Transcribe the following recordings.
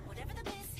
Whatever the business.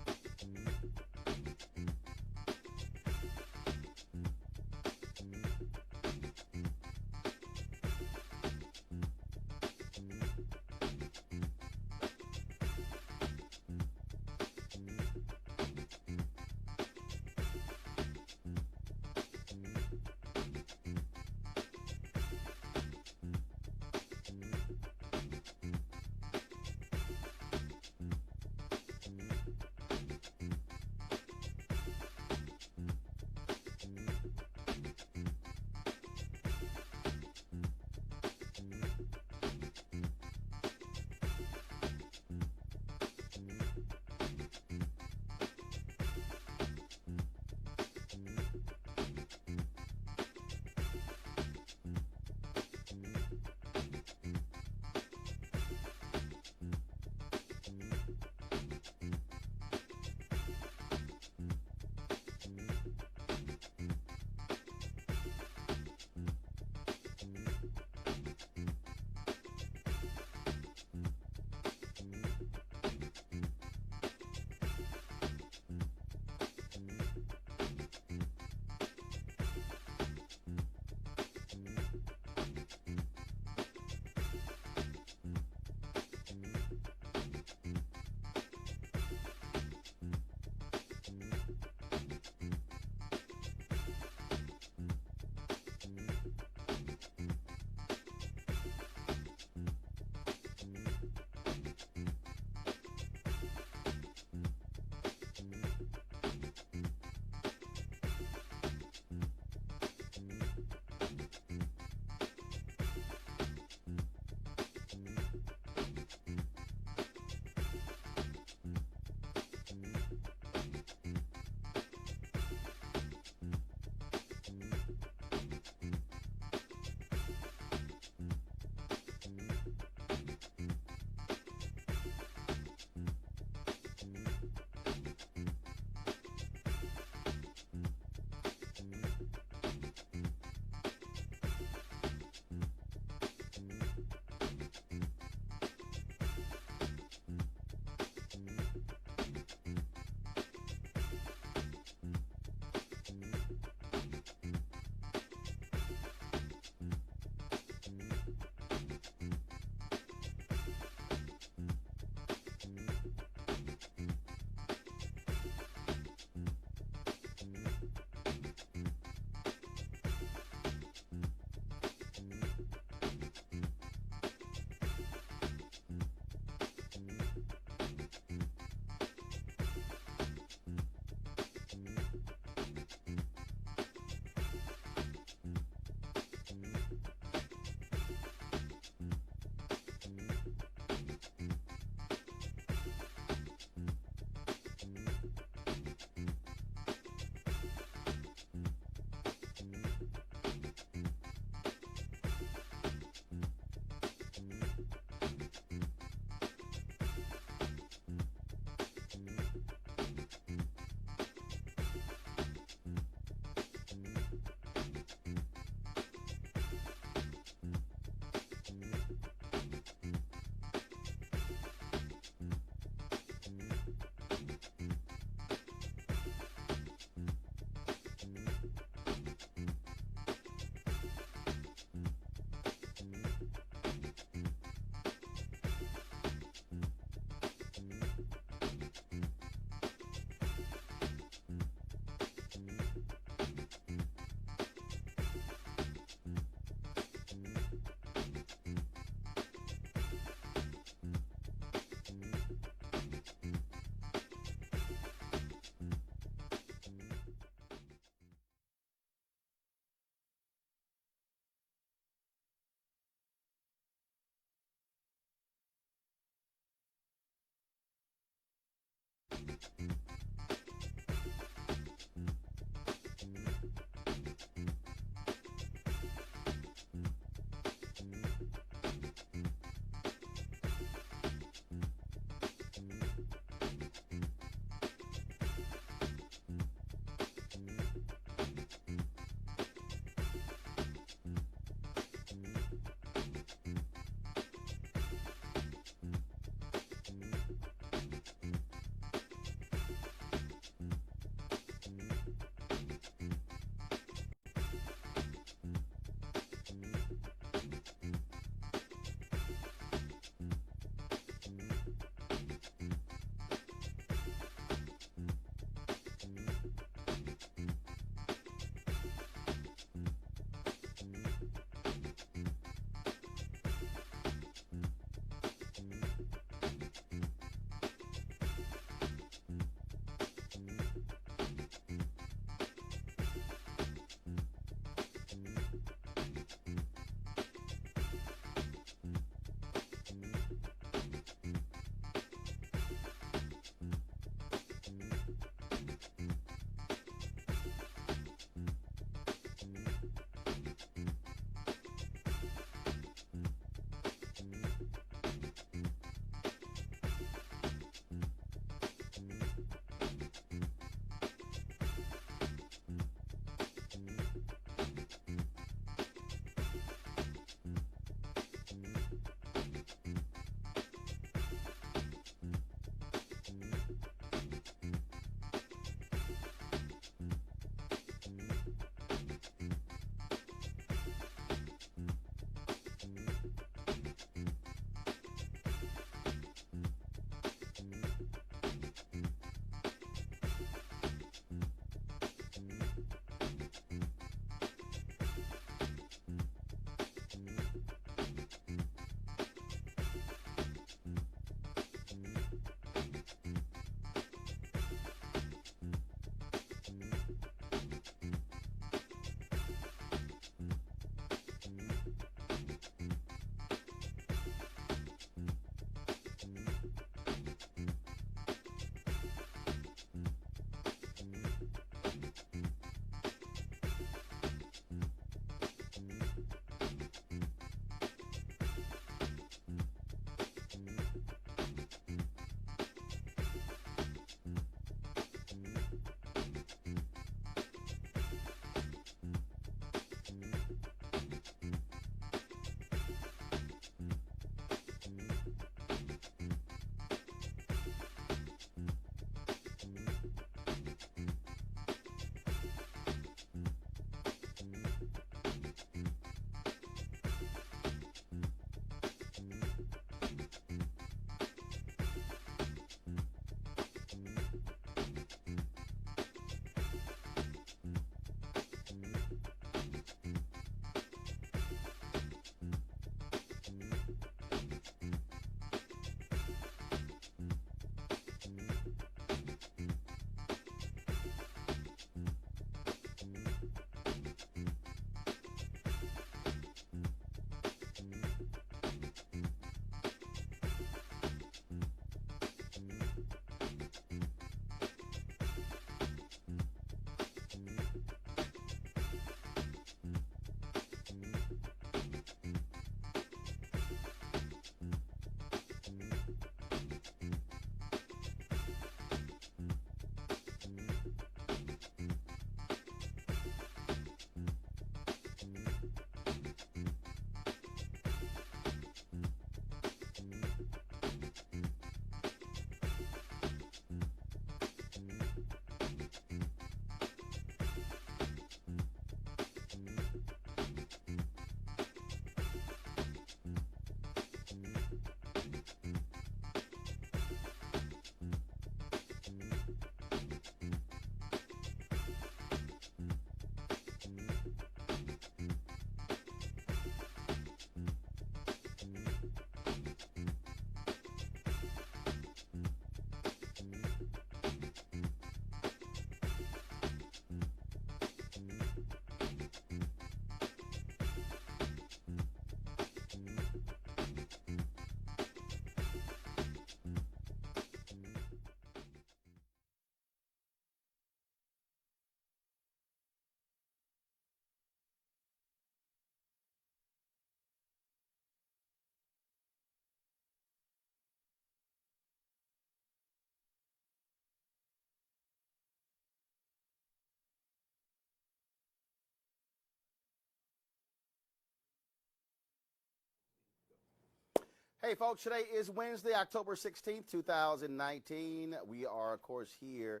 Hey, folks, today is Wednesday, October 16th, 2019. We are, of course, here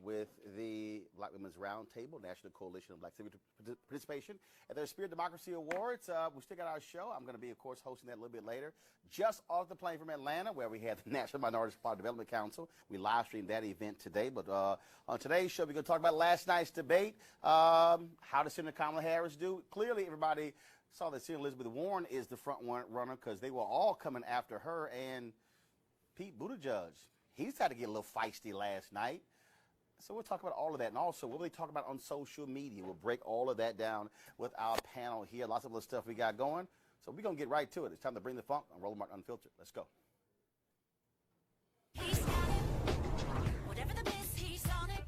with the Black Women's Roundtable, National Coalition of Black Civic Participation, at their Spirit Democracy Awards. We still got our show. I'm going to be, of course, hosting that a little bit later. Just off the plane from Atlanta, where we had the National Minority Support Development Council. We live streamed that event today. But on today's show, we're going to talk about last night's debate. How did Senator Kamala Harris do? Clearly, everybody saw that Senator Elizabeth Warren is the front runner because they were all coming after her. And Pete Buttigieg, he's had to get a little feisty last night. So we'll talk about all of that. And also, what will we talk about on social media? We'll break all of that down with our panel here. Lots of other stuff we got going. So we're going to get right to it. It's time to bring the funk on Roland Unfiltered. Let's go. He's got it. Whatever the miss, he's on it.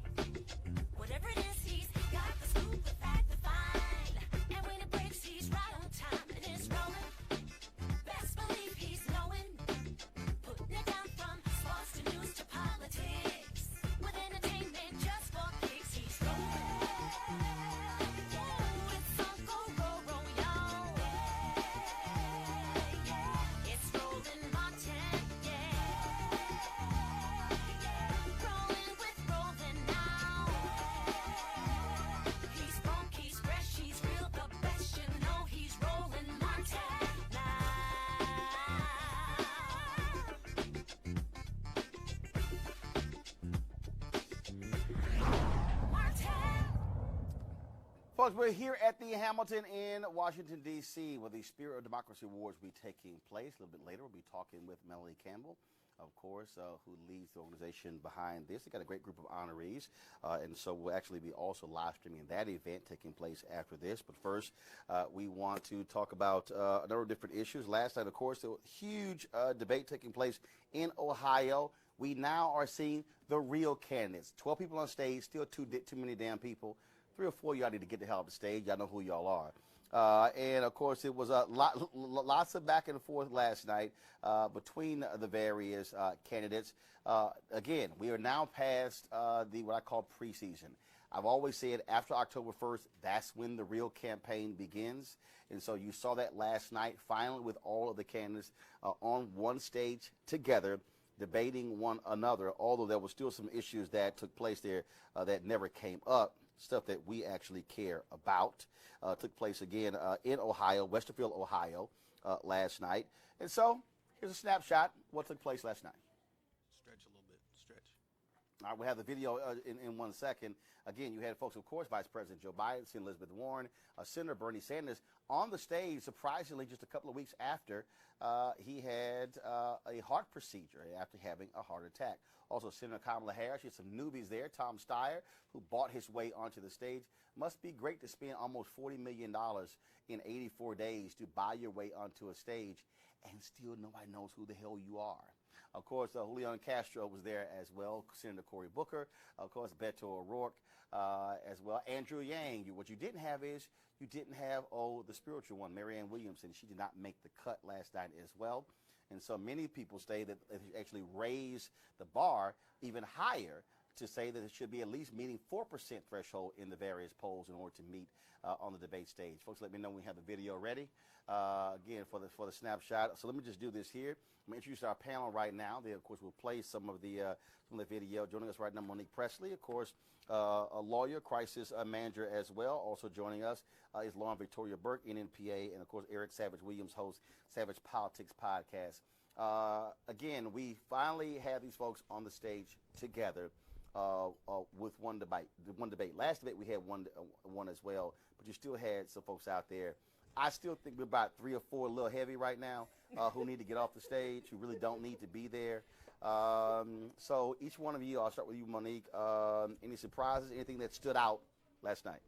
Whatever it is, he's got the scoop, the fact, the fine. And when it breaks, he's right on time and it's rolling. Best believe he's knowing. Putting it down from sports to news to politics. With entertainment just for kicks, he's rolling. Yeah, it's Uncle Roro, y'all. Yeah, it's Roland Martin. Yeah, rolling with Roland now. He's funk, he's fresh, he's real, the best. You know he's Roland Martin now. Martin. Folks, we're here at the Hamilton in Washington, D.C., where the Spirit of Democracy Awards will be taking place. A little bit later, we'll be talking with Melanie Campbell, of course, who leads the organization behind this. They got a great group of honorees, and so we'll actually be also live streaming that event taking place after this. But first, we want to talk about a number of different issues. Last night, of course, there was a huge debate taking place in Ohio. We now are seeing the real candidates. 12 people on stage, still too many damn people. 3 or 4 of y'all need to get the hell off the stage. Y'all know who y'all are. And, of course, it was lots of back and forth last night between the various candidates. Again, we are now past what I call preseason. I've always said after October 1st, that's when the real campaign begins. And so you saw that last night, finally, with all of the candidates on one stage together, debating one another, although there were still some issues that took place there that never came up. Stuff that we actually care about took place again in Ohio, Westerfield, Ohio, last night. And so here's a snapshot of what took place last night. Stretch a little bit. Stretch. All right, we'll have the video in 1 second. Again, you had folks, of course, Vice President Joe Biden, Senator Elizabeth Warren, Senator Bernie Sanders on the stage, surprisingly, just a couple of weeks after he had a heart procedure after having a heart attack. Also, Senator Kamala Harris, you had some newbies there. Tom Steyer, who bought his way onto the stage. Must be great to spend almost $40 million in 84 days to buy your way onto a stage, and still nobody knows who the hell you are. Of course, Julian Castro was there as well. Senator Cory Booker, of course, Beto O'Rourke as well. Andrew Yang. What you didn't have is you didn't have, the spiritual one, Marianne Williamson. She did not make the cut last night as well. And so many people say that it actually raised the bar even higher to say that it should be at least meeting 4% threshold in the various polls in order to meet on the debate stage. Folks, let me know when we have the video ready. Again, for the snapshot. So let me just do this here. I'm going to introduce our panel right now. They, of course, will play some of the video. Joining us right now, Monique Presley, of course, a lawyer, crisis manager as well. Also joining us is Lauren Victoria Burke, NNPA, and, of course, Eric Savage Williams, host Savage Politics Podcast. Again, we finally have these folks on the stage together with one debate. Last debate we had one as well, but you still had some folks out there. I still think we're about 3 or 4 a little heavy right now who need to get off the stage, who really don't need to be there. So each one of you, I'll start with you, Monique. Any surprises, anything that stood out last night?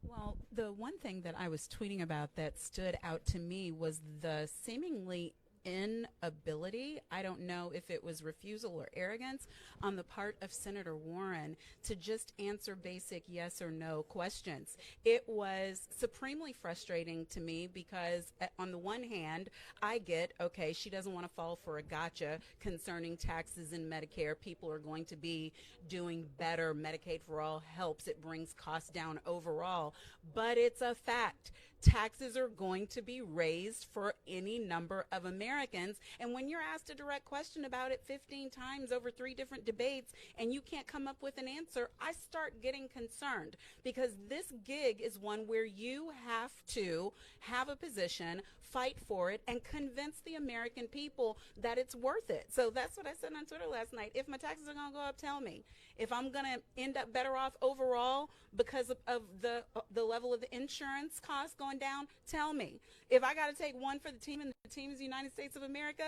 Well, the one thing that I was tweeting about that stood out to me was the seemingly inability, I don't know if it was refusal or arrogance, on the part of Senator Warren to just answer basic yes or no questions. It was supremely frustrating to me because on the one hand, I get, okay, she doesn't want to fall for a gotcha concerning taxes and Medicare. People are going to be doing better. Medicaid for all helps. It brings costs down overall. But it's a fact. Taxes are going to be raised for any number of Americans. Americans. And when you're asked a direct question about it 15 times over 3 different debates and you can't come up with an answer, I start getting concerned, because this gig is one where you have to have a position, fight for it, and convince the American people that it's worth it. So that's what I said on Twitter last night. If my taxes are going to go up, tell me. If I'm going to end up better off overall because of the level of the insurance costs going down, tell me. If I got to take one for the team and the team is the United States of America,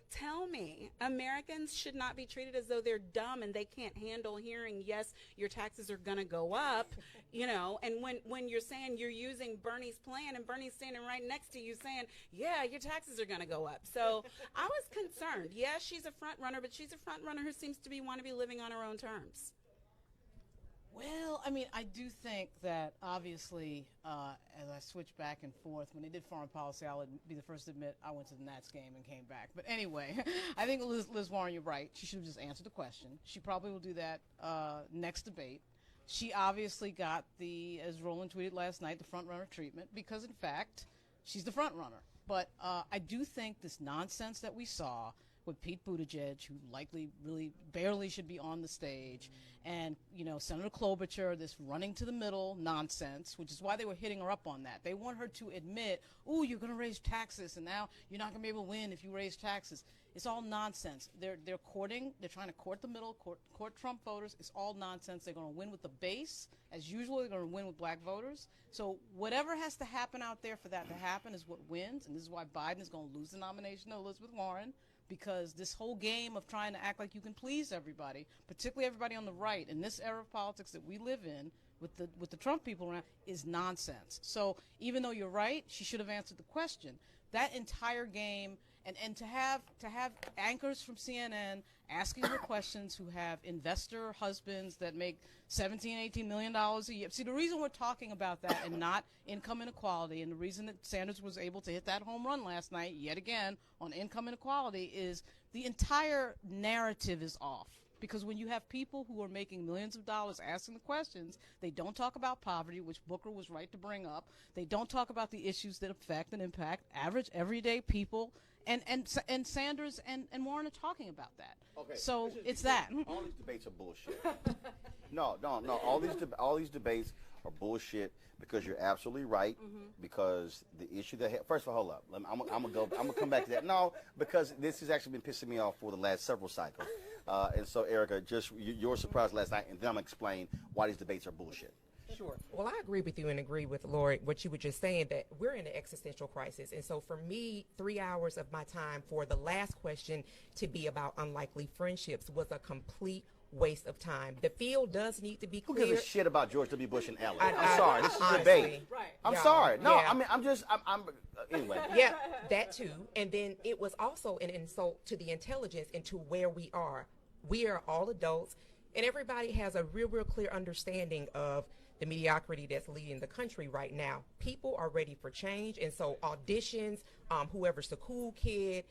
tell me. Americans should not be treated as though they're dumb and they can't handle hearing, yes, your taxes are going to go up, you know, and when you're saying you're using Bernie's plan and Bernie's standing right next to you saying, yeah, your taxes are going to go up. So I was concerned. Yeah, she's a front runner, but she's a front runner who seems to want to be living on her own terms. Well, I mean, I do think that obviously, as I switch back and forth, when they did foreign policy, I'll be the first to admit I went to the Nats game and came back. But anyway, I think Liz Warren, you're right. She should have just answered the question. She probably will do that next debate. She obviously got the, as Roland tweeted last night, the front runner treatment because, in fact, she's the front runner. But I do think this nonsense that we saw with Pete Buttigieg, who likely really barely should be on the stage, and, you know, Senator Klobuchar, this running to the middle nonsense, which is why they were hitting her up on that. They want her to admit, ooh, you're going to raise taxes, and now you're not going to be able to win if you raise taxes. It's all nonsense. They're courting, they're trying to court the middle, court Trump voters. It's all nonsense. They're going to win with the base. As usual, they're going to win with black voters. So whatever has to happen out there for that to happen is what wins, and this is why Biden is going to lose the nomination to Elizabeth Warren, because this whole game of trying to act like you can please everybody, particularly everybody on the right, in this era of politics that we live in, with the Trump people around, is nonsense. So even though you're right, she should have answered the question. That entire game, and to have anchors from CNN asking her questions who have investor husbands that make $17, $18 million a year. See, the reason we're talking about that and not income inequality, and the reason that Sanders was able to hit that home run last night, yet again, on income inequality, is the entire narrative is off. Because when you have people who are making millions of dollars asking the questions, they don't talk about poverty, which Booker was right to bring up. They don't talk about the issues that affect and impact average, everyday people. And Sanders and Warren are talking about that. Okay. So it's that. All these debates are bullshit. No. All these debates are bullshit because you're absolutely right. Because the issue that first of all, hold up. I'm gonna come back to that. No, because this has actually been pissing me off for the last several cycles. And so, Erica, just your surprise last night, and then I'm gonna explain why these debates are bullshit. Sure. Well, I agree with you and agree with Lori, what you were just saying, that we're in an existential crisis. And so for me, 3 hours of my time for the last question to be about unlikely friendships was a complete waste of time. The field does need to be clear. Who gives a shit about George W. Bush and Ellen? I'm I'm sorry. This is a debate. Right. I'm Yeah. sorry. No, Yeah. I mean, I'm anyway. Yeah, that too. And then it was also an insult to the intelligence and to where we are. We are all adults, and everybody has a real clear understanding of the mediocrity that's leading the country right now. People are ready for change, and so auditions, whoever's the cool kid,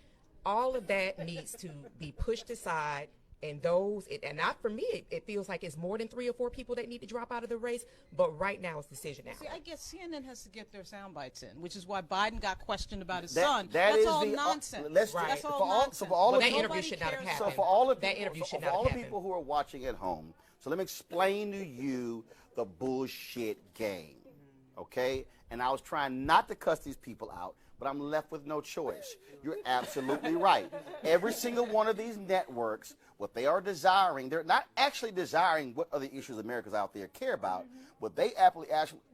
all of that needs to be pushed aside. And for me, it feels like it's more than 3 or 4 people that need to drop out of the race. But right now, it's decision now. See, I guess CNN has to get their sound bites in, which is why Biden got questioned about his son. That's That's all nonsense. That's all for nonsense. so for all Well, of that you- interview should not have cares. happened. So for all of that people, interview should for not all have the happened. people who are watching at home, so let me explain to you the bullshit game, okay? And I was trying not to cuss these people out, but I'm left with no choice. You're absolutely right. Every single one of these networks, what they are desiring, they're not actually desiring what other issues Americans out there care about, but they actually,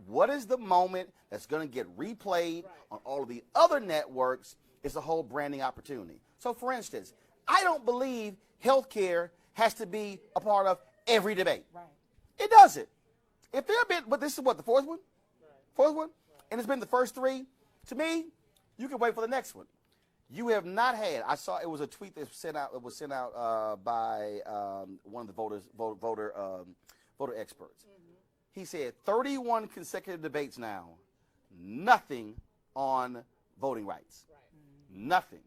what is the moment that's going to get replayed on all of the other networks is a whole branding opportunity. So, for instance, I don't believe healthcare has to be a part of every debate. Right. It doesn't. If there have been, but this is what, the fourth one? Fourth one? And it's been the first 3. To me, you can wait for the next one. You have not had, I saw it was a tweet that was sent out by one of the voter experts. He said 31 consecutive debates now, nothing on voting rights. Nothing.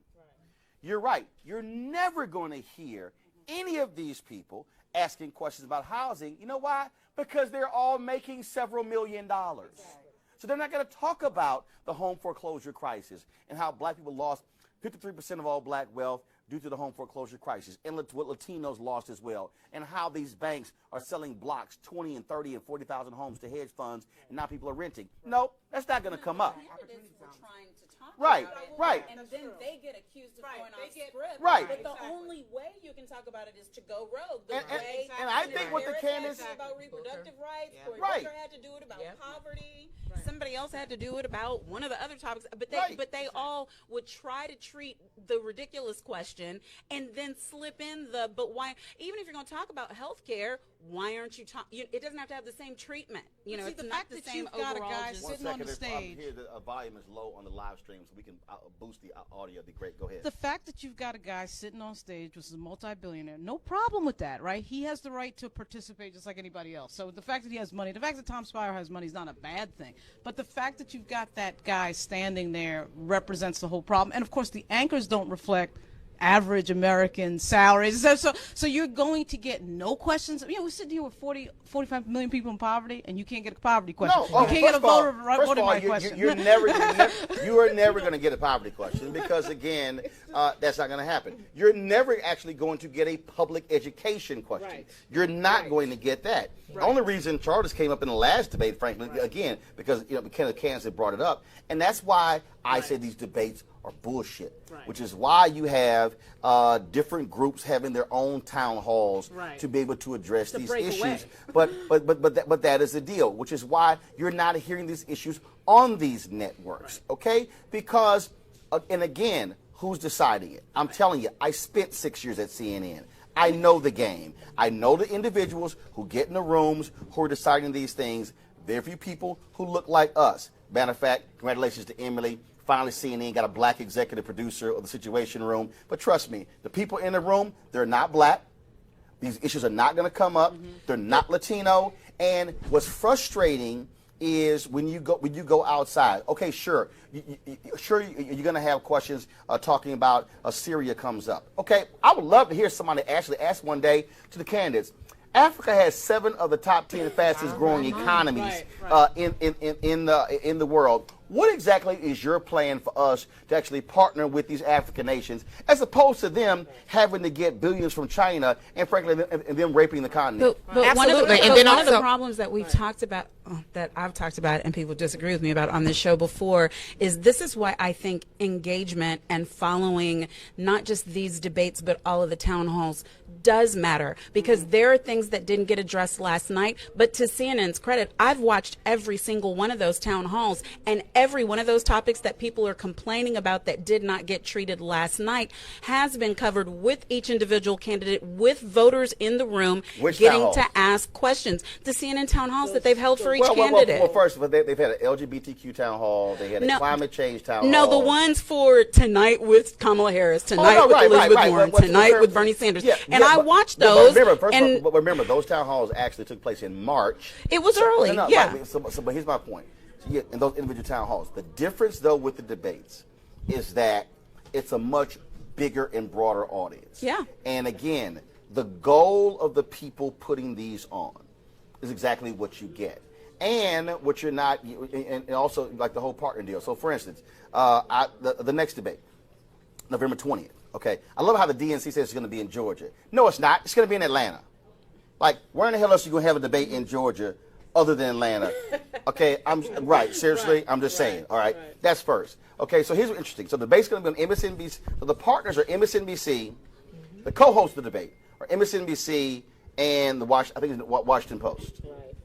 You're right. You're never going to hear any of these people asking questions about housing. You know why? Because they're all making several $1 million. So they're not going to talk about the home foreclosure crisis and how black people lost 53% of all black wealth due to the home foreclosure crisis, and what Latinos lost as well, and how these banks are selling blocks, 20 and 30 and 40,000 homes to hedge funds, and now people are renting. Nope, that's not going to come up. Right, right. And then they get accused of going off script. Right. But the only way you can talk about it is to go rogue. The And- way and I think what the Harris Candace- had to about reproductive rights, Cory Right. Booker had to do it about poverty. Somebody else had to do it about one of the other topics. But they all would try to treat the ridiculous question and then slip in the but why. Even if you're going to talk about health care, why aren't you talking? It doesn't have to have the same treatment. You know, see, it's the not fact the that same you've got a overall. guy just- sitting on the stage. Here, the volume is low on the live stream, so we can boost the audio. It'd be great. Go ahead. The fact that you've got a guy sitting on stage, which is a multi-billionaire, no problem with that, right? He has the right to participate just like anybody else. So the fact that he has money, the fact that Tom Spire has money is not a bad thing. But the fact that you've got that guy standing there represents the whole problem. And, of course, the anchors don't reflect average American salaries. So you're going to get no questions. You know, we're sitting here with 45 million people in poverty, and you can't get a poverty question. No, you can't get a voting right question. You are never going to get a poverty question because, again, that's not going to happen. You're never actually going to get a public education question. Right. You're not going to get that. The only reason charters came up in the last debate, frankly, again, because Kenneth Kansas brought it up, and that's why I say these debates are bullshit. Which is why you have different groups having their own town halls to be able to address these issues. But that is the deal, which is why you're not hearing these issues on these networks, okay? Because, and again, who's deciding it? I'm telling you, I spent 6 years at CNN. I know the game. I know the individuals who get in the rooms, who are deciding these things. Very few people who look like us. Matter of fact, congratulations to Emily. Finally, CNN got a black executive producer of the Situation Room. But trust me, the people in the room, they're not black. These issues are not going to come up. They're not Latino. And what's frustrating is when you go outside. Okay, sure, you're going to have questions talking about Syria comes up. Okay, I would love to hear somebody actually ask one day to the candidates. Africa has 7 of the top 10 fastest growing economies in the world. What exactly is your plan for us to actually partner with these African nations, as opposed to them having to get billions from China and, frankly, and them raping the continent? But one of the, And then one of the also- problems that we've talked about, that I've talked about, and people disagree with me about on this show before, is this is why I think engagement and following not just these debates but all of the town halls does matter, because there are things that didn't get addressed last night. But to CNN's credit, I've watched every single one of those town halls, and every one of those topics that people are complaining about that did not get treated last night has been covered with each individual candidate, with voters in the room getting to ask questions. The CNN town halls that they've held for each candidate. Well, first, they've had an LGBTQ town hall. They had a climate change town hall. No, the ones for tonight with Kamala Harris, tonight with Elizabeth Warren, tonight with Bernie Sanders. And I watched those. But remember, those town halls actually took place in March. It was early, yeah. But here's my point. Yeah, in those individual town halls. The difference, though, with the debates is that it's a much bigger and broader audience. Yeah. And again, the goal of the people putting these on is exactly what you get. And what you're not, and also like the whole partner deal. So, for instance, the next debate, November 20th. Okay, I love how the DNC says it's going to be in Georgia. No, it's not. It's going to be in Atlanta. Like, where in the hell else are you going to have a debate in Georgia other than Atlanta? Okay, I'm right. Seriously, I'm just saying. All right, that's first. Okay, so here's what's interesting. So the debate's going to be on MSNBC. So the partners are MSNBC. The co-hosts of the debate are MSNBC and the Washington Post. Right.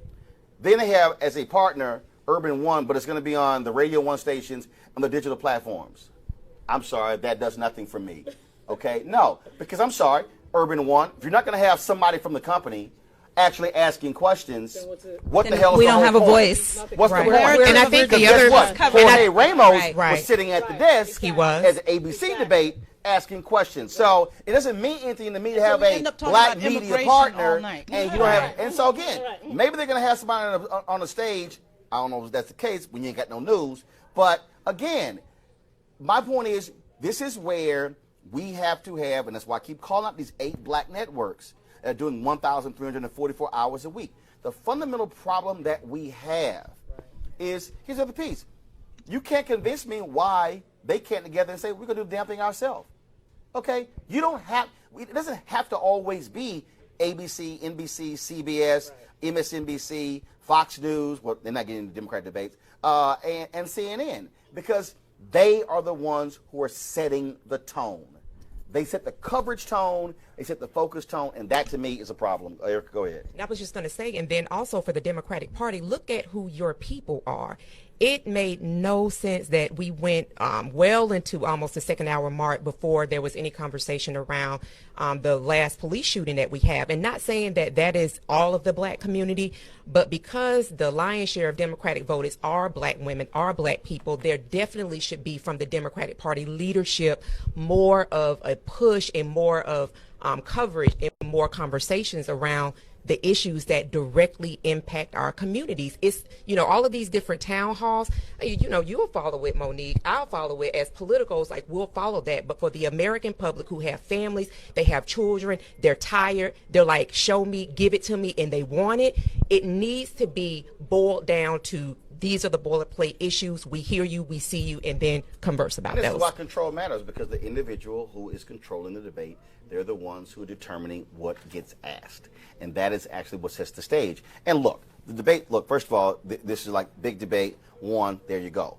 Then they have as a partner Urban One, but it's going to be on the Radio One stations and the digital platforms. I'm sorry, that does nothing for me. Okay, no, because I'm sorry, Urban One. If you're not going to have somebody from the company actually asking questions, what the hell is we the don't whole have a point? voice. What's the point? And I think the Guess other what? Jorge Ramos was sitting at the desk He was. at the ABC debate asking questions. So it doesn't mean anything to me to have a black media partner, and you don't have. And so again, maybe they're going to have somebody on the stage. I don't know if that's the case when you ain't got no news. But again, my point is, this is where we have to have, and that's why I keep calling out these 8 black networks that are doing 1,344 hours a week. The fundamental problem that we have is, here's the other piece. You can't convince me why they came together and say, we're going to do the damn thing ourselves. Okay? You don't have, it doesn't have to always be ABC, NBC, CBS, MSNBC, Fox News. Well, they're not getting into Democrat debates, and CNN, because they are the ones who are setting the tone. They set the coverage tone, they set the focus tone, and that to me is a problem. Erica, go ahead. I was just going to say, and then also for the Democratic Party, look at who your people are. It made no sense that we went well into almost the second hour mark before there was any conversation around the last police shooting that we have. And not saying that that is all of the black community, but because the lion's share of Democratic voters are black women, are black people, there definitely should be from the Democratic Party leadership more of a push and more of coverage and more conversations around the issues that directly impact our communities. It's, all of these different town halls, you'll follow it, Monique. I'll follow it as politicals, like we'll follow that. But for the American public who have families, they have children, they're tired, they're like, show me, give it to me, and they want it. It needs to be boiled down to these are the boilerplate issues. We hear you, we see you, and then converse about those. This is why control matters, because the individual who is controlling the debate, they're the ones who are determining what gets asked. And that is actually what sets the stage. And look, the debate, first of all, this is like big debate one, there you go.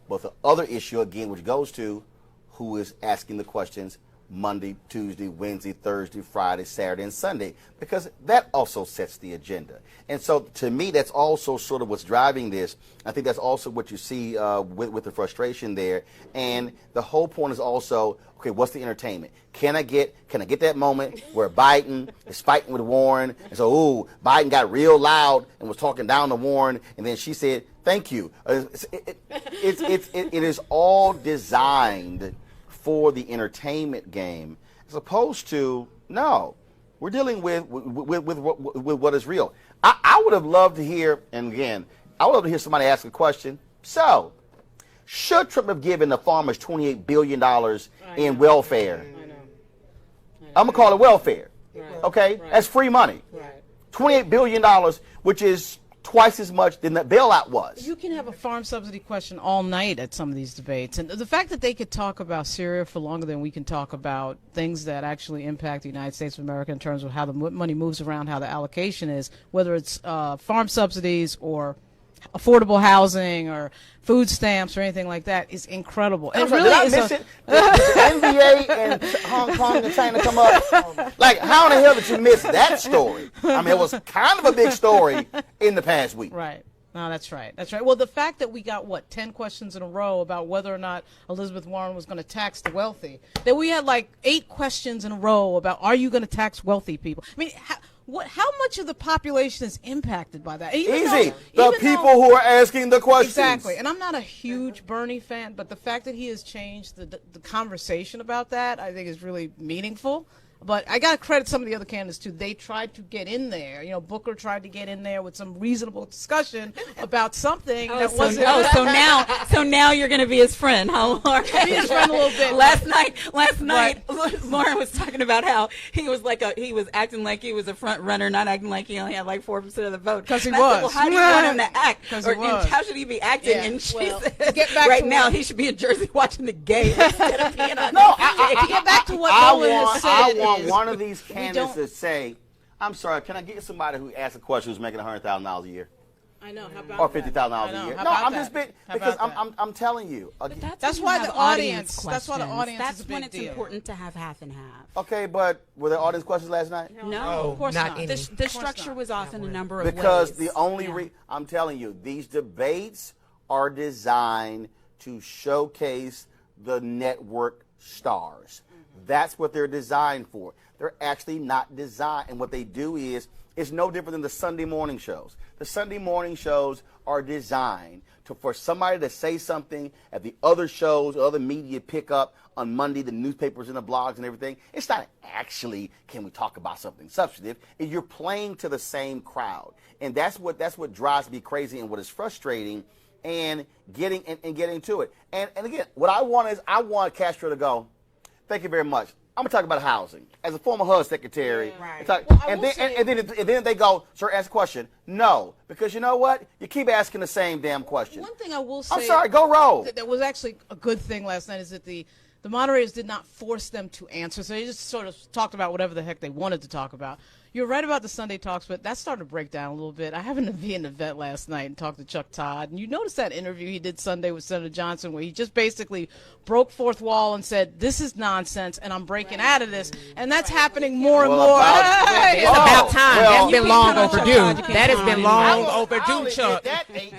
But the other issue, again, which goes to who is asking the questions Monday, Tuesday, Wednesday, Thursday, Friday, Saturday, and Sunday, because that also sets the agenda. And so to me, that's also sort of what's driving this. I think that's also what you see with the frustration there. And the whole point is also, okay, what's the entertainment? Can I get that moment where Biden is fighting with Warren, and so, ooh, Biden got real loud and was talking down to Warren, and then she said, thank you. It is all designed for the entertainment game, as opposed to, no, we're dealing with what is real. I would have loved to hear, and again, I would love to hear somebody ask a question. So, should Trump have given the farmers $28 billion in welfare? I'm going to call it welfare. Right. Okay? Right. That's free money. Right. $28 billion, which is twice as much than the bailout was. You can have a farm subsidy question all night at some of these debates. And the fact that they could talk about Syria for longer than we can talk about things that actually impact the United States of America in terms of how the money moves around, how the allocation is, whether it's farm subsidies or affordable housing or food stamps or anything like that, is incredible. It really is. Did I miss it? Did the NBA and Hong Kong and China come up? Like, how in the hell did you miss that story? I mean, it was kind of a big story in the past week. Right. No, that's right. That's right. Well, the fact that we got, 10 questions in a row about whether or not Elizabeth Warren was going to tax the wealthy, that we had 8 questions in a row about, are you going to tax wealthy people? I mean, how much of the population is impacted by that? The people who are asking the questions. Exactly. And I'm not a huge Bernie fan, but the fact that he has changed the conversation about that, I think, is really meaningful. But I got to credit some of the other candidates, too. They tried to get in there. Booker tried to get in there with some reasonable discussion about something that wasn't. So now you're going to be his friend, huh, Lauren? Be his friend a little bit. Last night, Lauren was talking about how he was acting like he was a front runner, not acting like he only had 4% of the vote. Because he was. Said, well, how do you want him to act? And how should he be acting? Yeah. And she said, right now he should be in Jersey watching the game instead of being on to get back to what Roland said. I want one of these candidates to say, I'm sorry, can I get somebody who asked a question who's making $100,000 a year? I know. How about or $50,000 a year? No, I'm just because I'm telling you. But that's why the audience. That's why the audience. That's is a big when it's deal. important to have half and half. Okay, but were there audience questions last night? No, of course not. The structure was off in a number of ways. Because the only I'm telling you, these debates are designed to showcase the network stars. That's what they're designed for. They're actually not designed, and what they do is, it's no different than the Sunday morning shows. The Sunday morning shows are designed for somebody to say something at the other shows, other media pick up on Monday, the newspapers and the blogs and everything. It's not actually, can we talk about something substantive? You're playing to the same crowd, and that's what drives me crazy and what is frustrating, and getting to it. And again, what I want is, I want Castro to go, thank you very much. I'm gonna talk about housing as a former HUD secretary. Right. And then they go, sir, ask a question. No, because you know what? You keep asking the same damn question. One thing I will say. I'm sorry. Go roll. That was actually a good thing last night is that the moderators did not force them to answer, so they just sort of talked about whatever the heck they wanted to talk about. You're right about the Sunday talks, but that's starting to break down a little bit. I happened to be in an event last night and talked to Chuck Todd, and you noticed that interview he did Sunday with Senator Johnson where he just basically broke fourth wall and said, this is nonsense, and I'm breaking out of this. And that's happening more and more. It's about time. Well, That's been long Chuck overdue. Todd, you can't That has count been on long him. overdue, Chuck.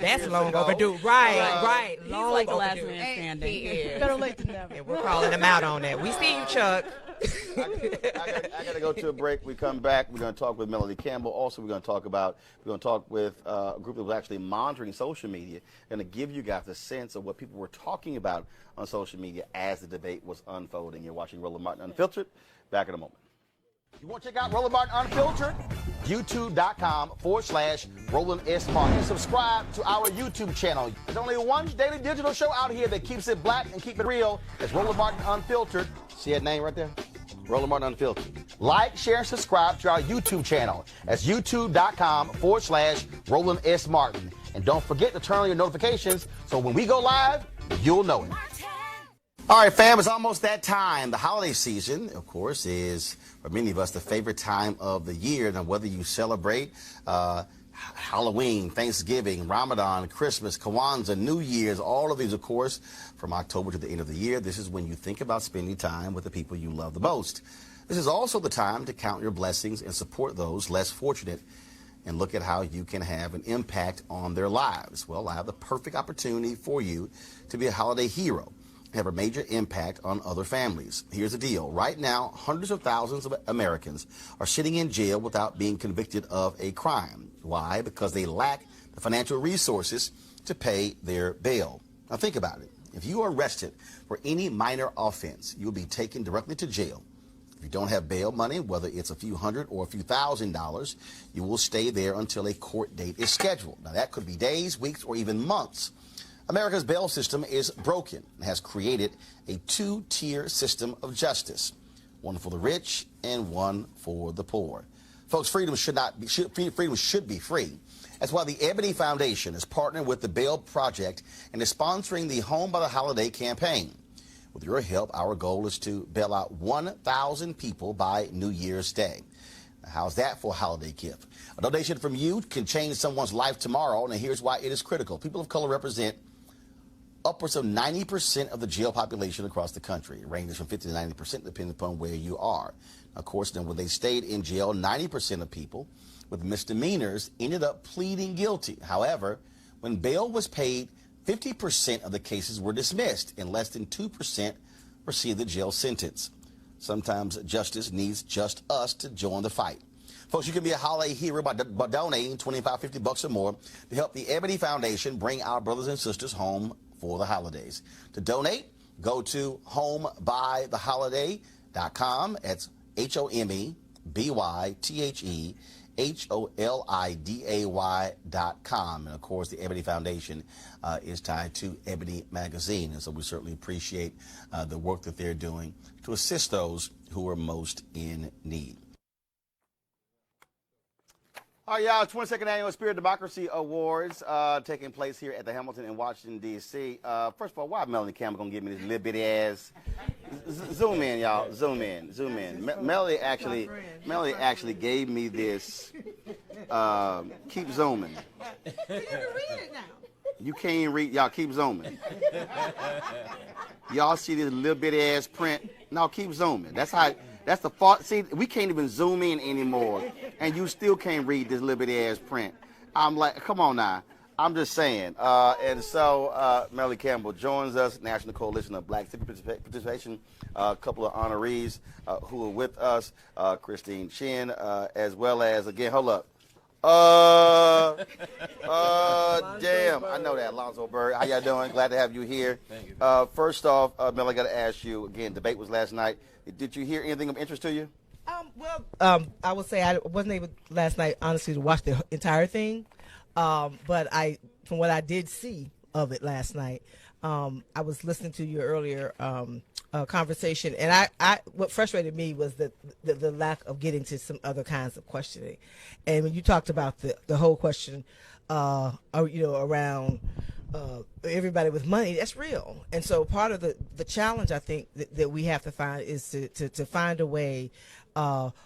That's long overdue. Right. He's Long like the last overdue. man standing. He is. Better late than never. And we're calling him out on that. We see you, Chuck. I got to go to a break. We come back. We're going to talk with Melody Campbell. Also, we're going to talk with a group that was actually monitoring social media and to give you guys a sense of what people were talking about on social media as the debate was unfolding. You're watching Roland Martin Unfiltered. Back in a moment. You want to check out Roland Martin Unfiltered? YouTube.com/Roland S. Martin. And subscribe to our YouTube channel. There's only one daily digital show out here that keeps it black and keep it real. It's Roland Martin Unfiltered. See that name right there? Roland Martin Unfiltered. Like, share, and subscribe to our YouTube channel. That's youtube.com/Roland S. Martin. And don't forget to turn on your notifications so when we go live, you'll know it. All right, fam, it's almost that time. The holiday season, of course, is, for many of us, the favorite time of the year. Now, whether you celebrate Halloween, Thanksgiving, Ramadan, Christmas, Kwanzaa, New Year's, all of these, of course, from October to the end of the year, this is when you think about spending time with the people you love the most. This is also the time to count your blessings and support those less fortunate and look at how you can have an impact on their lives. Well, I have the perfect opportunity for you to be a holiday hero. Have a major impact on other families. Here's the deal. Right now, hundreds of thousands of Americans are sitting in jail without being convicted of a crime. Why? Because they lack the financial resources to pay their bail. Now think about it. If you are arrested for any minor offense, you'll be taken directly to jail. If you don't have bail money, whether it's a few hundred or a few $1,000s, you will stay there until a court date is scheduled. Now that could be days, weeks, or even months. America's bail system is broken and has created a two-tier system of justice, one for the rich and one for the poor. Folks, freedom should be free. That's why the Ebony Foundation is partnering with the Bail Project and is sponsoring the Home by the Holiday campaign. With your help, our goal is to bail out 1,000 people by New Year's Day. Now, how's that for a holiday gift? A donation from you can change someone's life tomorrow, and here's why it is critical. People of color represent upwards of 90% of the jail population across the country. It ranges from 50 to 90% depending upon where you are. Of course, then when they stayed in jail, 90% of people with misdemeanors ended up pleading guilty. However, when bail was paid, 50% of the cases were dismissed and less than 2% received the jail sentence. Sometimes justice needs just us to join the fight. Folks, you can be a holiday hero by donating $25, $50 or more to help the Ebony Foundation bring our brothers and sisters home for the holidays. To donate, go to homebytheholiday.com. That's HOMEBYTHEHOLIDAY.com. And of course, the Ebony Foundation is tied to Ebony Magazine. And so we certainly appreciate the work that they're doing to assist those who are most in need. All right, y'all, 22nd Annual Spirit Democracy Awards taking place here at the Hamilton in Washington, D.C. First of all, why Melody Campbell going to give me this little bitty ass? Zoom in, y'all. Zoom in. Melody actually gave me this. Keep zooming. You can read it now. You can't even read. Y'all, keep zooming. Y'all see this little bitty ass print? No, keep zooming. That's the fault. See, we can't even zoom in anymore, and you still can't read this little bitty ass print. I'm like, come on now. I'm just saying. And so Melody Campbell joins us, National Coalition of Black Civic Participation, a couple of honorees who are with us, Christine Chin, as well as, again, hold up. Damn, I know that, Alonzo Bird. How y'all doing? Glad to have you here. Thank you. First off, Mel, I got to ask you, again, debate was last night. Did you hear anything of interest to you? I would say I wasn't able last night, honestly, to watch the entire thing. But from what I did see of it last night, I was listening to you earlier, conversation, and I what frustrated me was the lack of getting to some other kinds of questioning. And when you talked about the whole question, around everybody with money, that's real. And so part of the challenge I think that we have to find is to find a way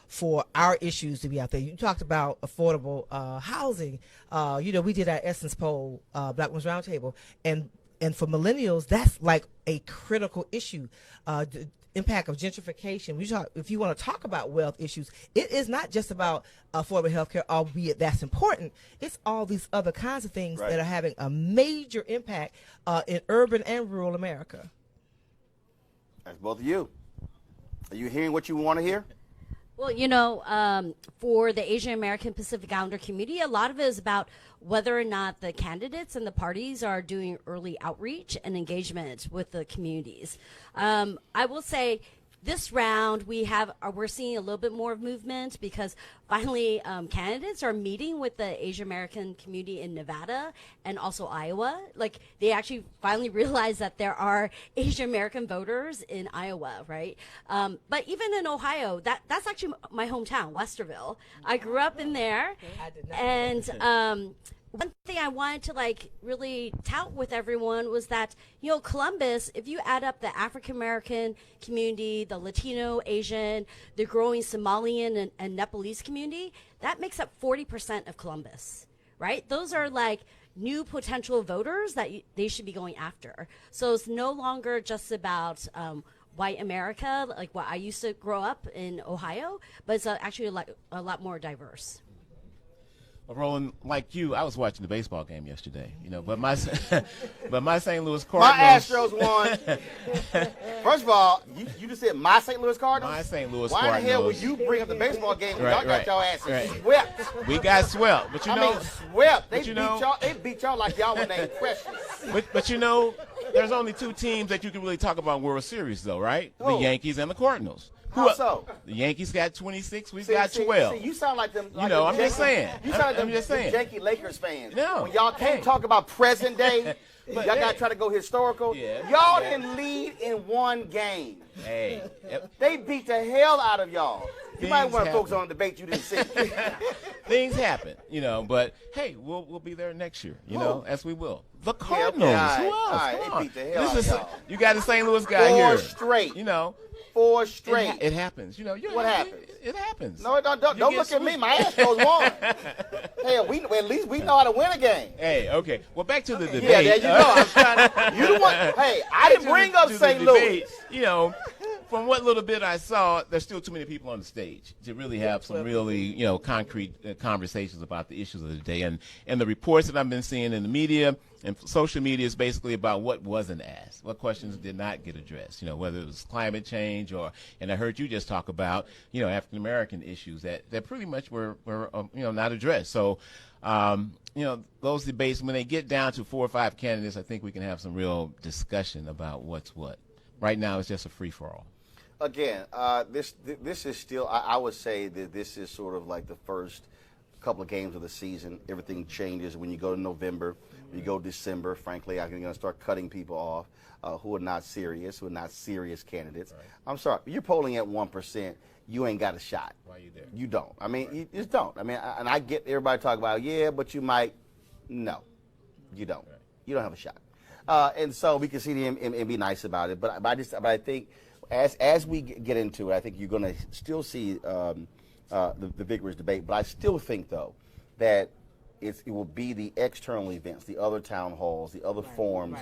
for our issues to be out there. You talked about affordable housing. We did our Essence poll, Black Women's Roundtable, and for millennials, that's like a critical issue. The impact of gentrification. If you want to talk about wealth issues, it is not just about affordable health care, albeit that's important. It's all these other kinds of things that are having a major impact in urban and rural America. That's both of you. Are you hearing what you want to hear? Well, for the Asian American Pacific Islander community, a lot of it is about whether or not the candidates and the parties are doing early outreach and engagement with the communities. I will say this round we're seeing a little bit more movement because finally candidates are meeting with the Asian American community in Nevada and also Iowa. Like they actually finally realized that there are Asian American voters in Iowa, right? But even in Ohio, that's actually my hometown, Westerville. I grew up in there, and one thing I wanted to really tout with everyone was that, Columbus, if you add up the African American community, the Latino, Asian, the growing Somalian and Nepalese community, that makes up 40% of Columbus, right? Those are new potential voters that they should be going after. So it's no longer just about white America, like what I used to grow up in Ohio, but it's actually a lot more diverse. Well, Roland, like you, I was watching the baseball game yesterday, but my St. Louis Cardinals. My Astros won. First of all, you just said my St. Louis Cardinals? My St. Louis Why Cardinals. in the hell would you bring up the baseball game when y'all got y'all asses swept? We got swept, but swept. They beat y'all like y'all were named Precious. But there's only two teams that you can really talk about World Series, though, right? Who? The Yankees and the Cardinals. How so? The Yankees got 26. We've got 12. See, you sound like them. I'm just saying. You sound like them just saying. Yankee Lakers fans. No. When y'all can't talk about present day, y'all got to try to go historical. Yeah. Y'all didn't lead in one game. Hey. They beat the hell out of y'all. You might want to focus on a debate you didn't see. Things happen, but hey, we'll be there next year, as we will. The Cardinals. Yeah, okay, Who else? all right. Come They on. beat the hell out of y'all. You got a St. Louis guy 4 here. straight. 4 4 straight. It happens. What happens? It happens. No, don't look at me. My Astros won. Hell, at least we know how to win a game. Hey, okay. Well, back to the debate. Yeah, there you go. I'm trying to. You the one. Hey, I didn't bring up St. Louis. From what little bit I saw, there's still too many people on the stage to really have some really, concrete conversations about the issues of the day. And the reports that I've been seeing in the media and social media is basically about what wasn't asked, what questions did not get addressed, whether it was climate change and I heard you just talk about, African American issues that pretty much were not addressed. So, those debates, when they get down to 4 or 5 candidates, I think we can have some real discussion about what's what. Right now, it's just a free-for-all. Again, this is still, I would say that this is sort of like the first couple of games of the season. Everything changes when you go to November, when you go December. Frankly, I'm going to start cutting people off who are not serious candidates. Right. I'm sorry, you're polling at 1%. You ain't got a shot. Why are you there? You don't. I mean, you just don't. I mean, and I get everybody talking about, but you might. No, you don't. Right. You don't have a shot. And so we can see them and be nice about it. But I think as we get into it, I think you're going to still see the vigorous debate. But I still think, though, that it will be the external events, the other town halls, the other forums,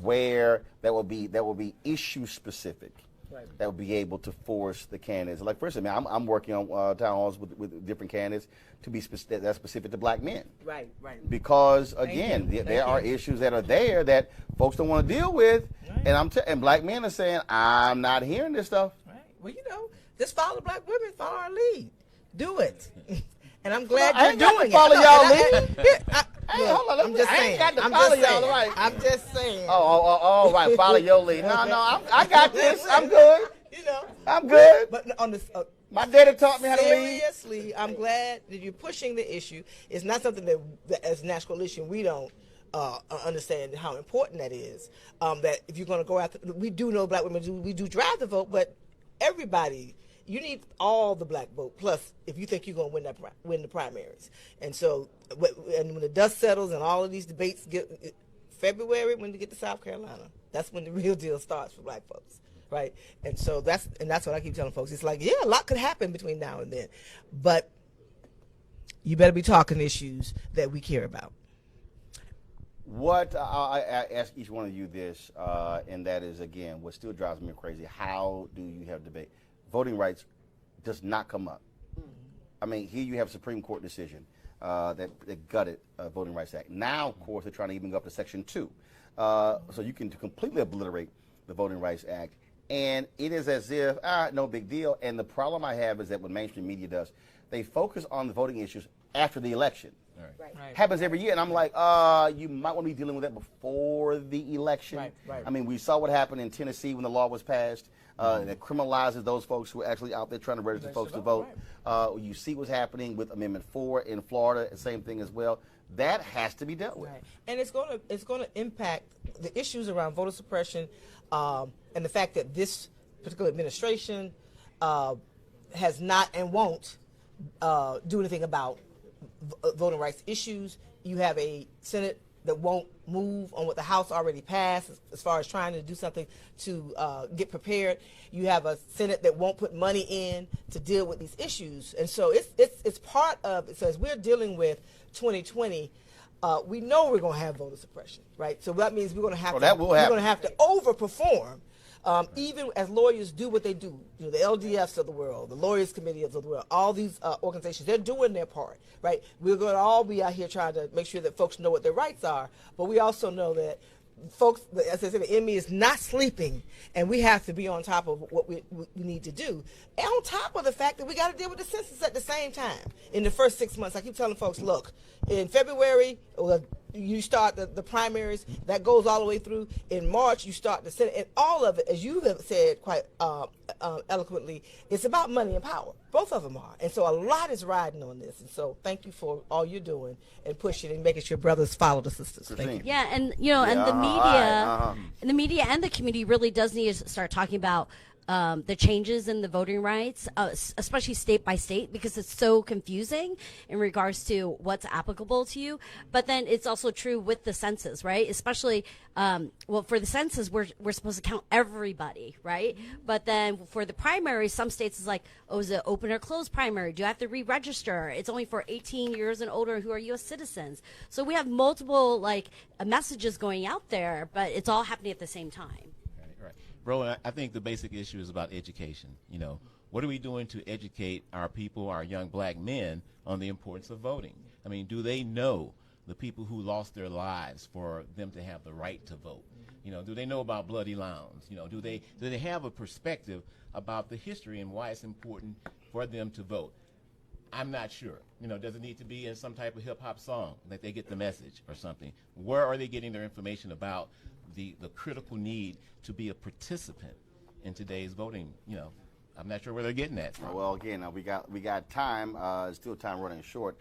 where that will be issue specific. Right. That will be able to force the candidates. Like, for instance, I'm working on town halls with different candidates to be that's specific to black men. Right. Because again, there are issues that are there that folks don't want to deal with, and black men are saying, I'm not hearing this stuff. Right. Well, just follow black women, follow our lead, do it. And I'm glad you're doing it. Follow y'all lead. I'm just saying. I ain't got to follow y'all, right? I'm just saying. Oh, right. Follow your lead. No, I got this. I'm good. I'm good. But on this, my daddy taught me how to lead. Seriously, I'm glad that you're pushing the issue. It's not something that as a national issue we don't understand how important that is. That if you're going to go after, we do know black women we do drive the vote, but everybody, you need all the black vote. Plus, if you think you're going to win the primaries, and so and when the dust settles and all of these debates get February, when you get to South Carolina, that's when the real deal starts for black folks, right? And so that's what I keep telling folks. It's like, yeah, a lot could happen between now and then, but you better be talking issues that we care about. What I ask each one of you this, and that is, again, what still drives me crazy. How do you have debate? Voting rights does not come up. I mean, here you have a Supreme Court decision that gutted Voting Rights Act. Now, of course, they're trying to even go up to Section 2. So you can completely obliterate the Voting Rights Act. And it is as if, no big deal. And the problem I have is that what mainstream media does, they focus on the voting issues after the election. Right. Happens every year, and I'm like, you might want to be dealing with that before the election. Right. I mean, we saw what happened in Tennessee when the law was passed. That criminalizes those folks who are actually out there trying to register folks to vote. You see what's happening with Amendment 4 in Florida, same thing as well. That has to be dealt with. Right. And it's going to impact the issues around voter suppression, and the fact that this particular administration has not and won't do anything about voting rights issues. You have a Senate that won't move on what the House already passed as far as trying to do something to get prepared. You have a Senate that won't put money in to deal with these issues. And so it's part of it. So as we're dealing with 2020, we know we're going to have voter suppression, right? So that means we're going to have to overperform. Even as lawyers do what they do, the LDFs of the world, the Lawyers Committee of the world, all these organizations, they're doing their part, right? We're going to all be out here trying to make sure that folks know what their rights are, but we also know that folks, as I said, the enemy is not sleeping, and we have to be on top of what we need to do. And on top of the fact that we got to deal with the census at the same time. In the first 6 months, I keep telling folks, look, in February, you start the primaries. That goes all the way through. In March, you start the Senate. And all of it, as you have said quite eloquently, it's about money and power. Both of them are. And so a lot is riding on this. And so thank you for all you're doing and pushing and making sure brothers follow the sisters. Thank you. Yeah, and and the media, and the media and the community really does need to start talking about the changes in the voting rights, especially state by state, because it's so confusing in regards to what's applicable to you. But then it's also true with the census, right? Especially, for the census, we're supposed to count everybody, right? But then for the primary, some states is like, oh, is it open or closed primary? Do you have to re-register? It's only for 18 years and older who are U.S. citizens. So we have multiple messages going out there, but it's all happening at the same time. Roland, I think the basic issue is about education. What are we doing to educate our people, our young black men, on the importance of voting? I mean, do they know the people who lost their lives for them to have the right to vote? Do they know about bloody lawns? Do they have a perspective about the history and why it's important for them to vote? I'm not sure. Does it need to be in some type of hip-hop song that they get the message or something? Where are they getting their information about the critical need to be a participant in today's voting? I'm not sure where they're getting that from. Well, again, we got time. Still time running short,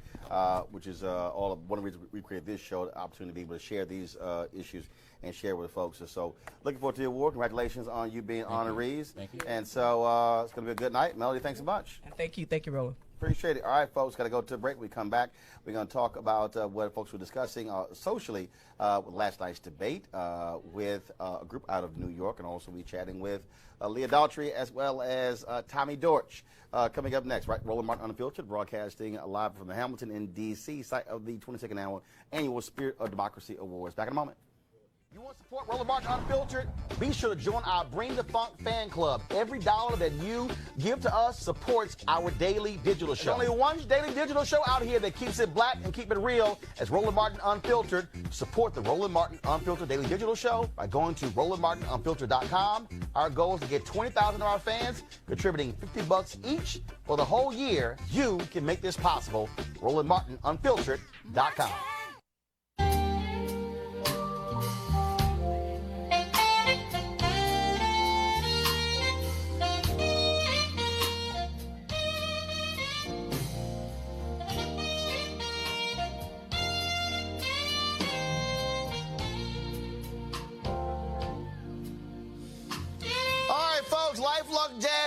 which is one of the reasons we created this show, the opportunity to be able to share these issues and share with folks. So looking forward to the award. Congratulations on you being honorees. Thank you. And so it's going to be a good night. Melody, thanks a bunch. Thank you, Roland. Appreciate it. All right, folks, got to go to a break. We come back. We're going to talk about what folks were discussing socially with last night's debate with a group out of New York, and also be chatting with Leah Daltrey as well as Tommy Dortch. Coming up next, right? Roland Martin Unfiltered, broadcasting live from the Hamilton in D.C., site of the 22nd annual Spirit of Democracy Awards. Back in a moment. You want to support Roland Martin Unfiltered? Be sure to join our Bring the Funk fan club. Every dollar that you give to us supports our daily digital show. There's only one daily digital show out here that keeps it black and keep it real as Roland Martin Unfiltered. Support the Roland Martin Unfiltered daily digital show by going to RolandMartinUnfiltered.com. Our goal is to get 20,000 of our fans contributing $50 each for the whole year. You can make this possible. RolandMartinUnfiltered.com.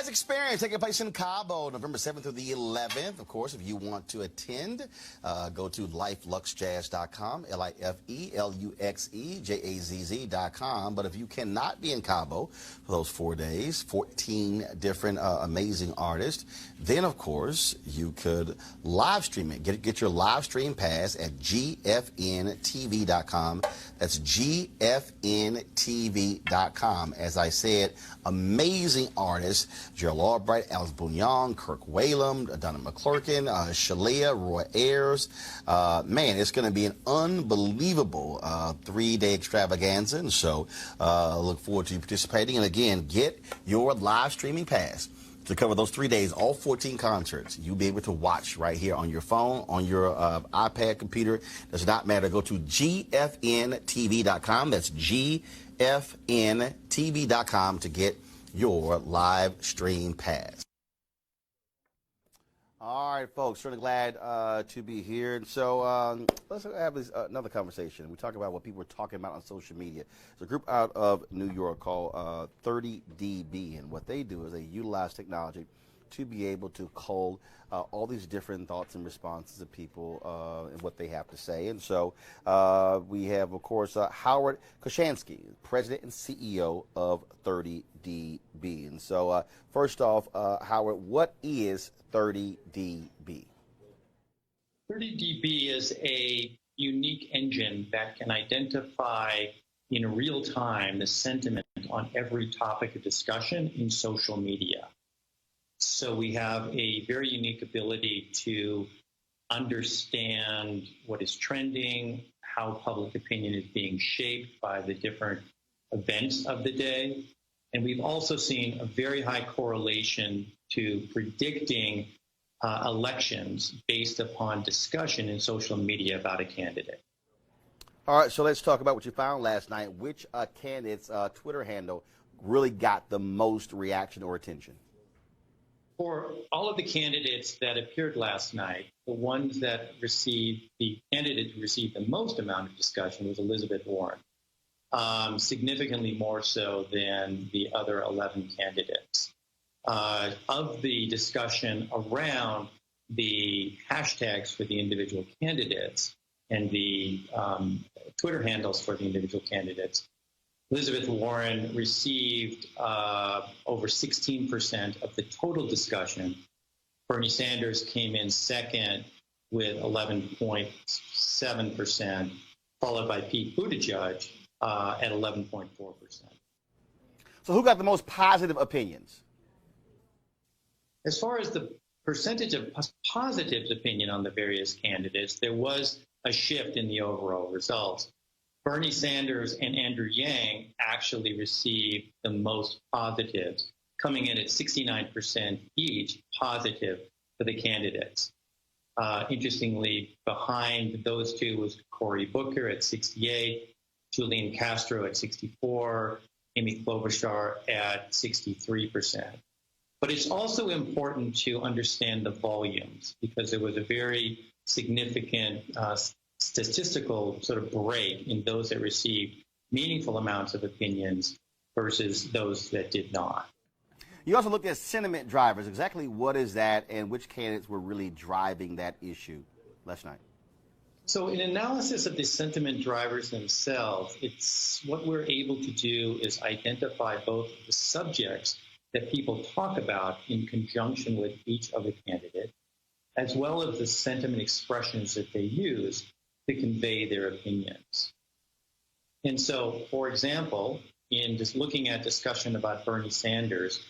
Jazz Experience taking place in Cabo, November 7th through the 11th. Of course, if you want to attend, go to lifeluxejazz.com, LIFELUXEJAZZ.com. But if you cannot be in Cabo for those 4 days, 14 different amazing artists, then, of course, you could live stream it. Get your live stream pass at gfntv.com. That's gfntv.com. As I said, amazing artists, Gerald Albright, Alice Bouillon, Kirk Whalum, Donna McClurkin, Shalia, Roy Ayers. Man, it's going to be an unbelievable 3-day extravaganza, and so look forward to you participating. And again, get your live streaming pass to cover those 3 days, all 14 concerts. You'll be able to watch right here on your phone, on your iPad, computer. Does not matter. Go to gfntv.com. That's gfntv.com to get your live stream pass. All right, folks, certainly glad to be here. And so let's have another conversation. We talk about what people are talking about on social media. There's a group out of New York called 30dB, and what they do is they utilize technology to be able to cull all these different thoughts and responses of people and what they have to say. And so we have, of course, Howard Koshansky, President and CEO of 30dB. And so first off, Howard, what is 30dB? 30dB is a unique engine that can identify in real time the sentiment on every topic of discussion in social media. So we have a very unique ability to understand what is trending, how public opinion is being shaped by the different events of the day. And we've also seen a very high correlation to predicting elections based upon discussion in social media about a candidate. All right, so let's talk about what you found last night. Which candidate's Twitter handle really got the most reaction or attention? For all of the candidates that appeared last night, the candidate who received the most amount of discussion was Elizabeth Warren, significantly more so than the other 11 candidates. Of the discussion around the hashtags for the individual candidates and the Twitter handles for the individual candidates, Elizabeth Warren received over 16% of the total discussion. Bernie Sanders came in second with 11.7%, followed by Pete Buttigieg at 11.4%. So who got the most positive opinions? As far as the percentage of positive opinion on the various candidates, there was a shift in the overall results. Bernie Sanders and Andrew Yang actually received the most positives, coming in at 69% each positive for the candidates. Interestingly, behind those two was Cory Booker at 68, Julian Castro at 64, Amy Klobuchar at 63%. But it's also important to understand the volumes because there was a very significant statistical sort of break in those that received meaningful amounts of opinions versus those that did not. You also looked at sentiment drivers. Exactly what is that and which candidates were really driving that issue last night? So in analysis of the sentiment drivers themselves, it's what we're able to do is identify both the subjects that people talk about in conjunction with each of the candidates, as well as the sentiment expressions that they use to convey their opinions. And so, for example, in just looking at discussion about Bernie Sanders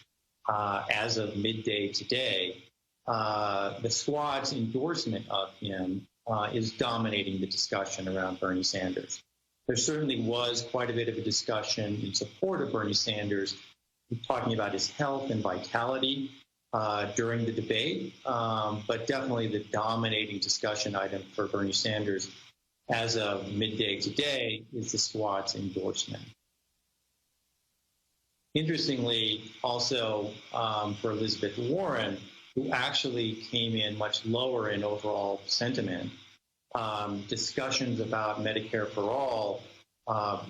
as of midday today, the squad's endorsement of him is dominating the discussion around Bernie Sanders. There certainly was quite a bit of a discussion in support of Bernie Sanders, talking about his health and vitality during the debate, but definitely the dominating discussion item for Bernie Sanders as of midday today is the squad's endorsement. Interestingly, also for Elizabeth Warren, who actually came in much lower in overall sentiment, discussions about Medicare for All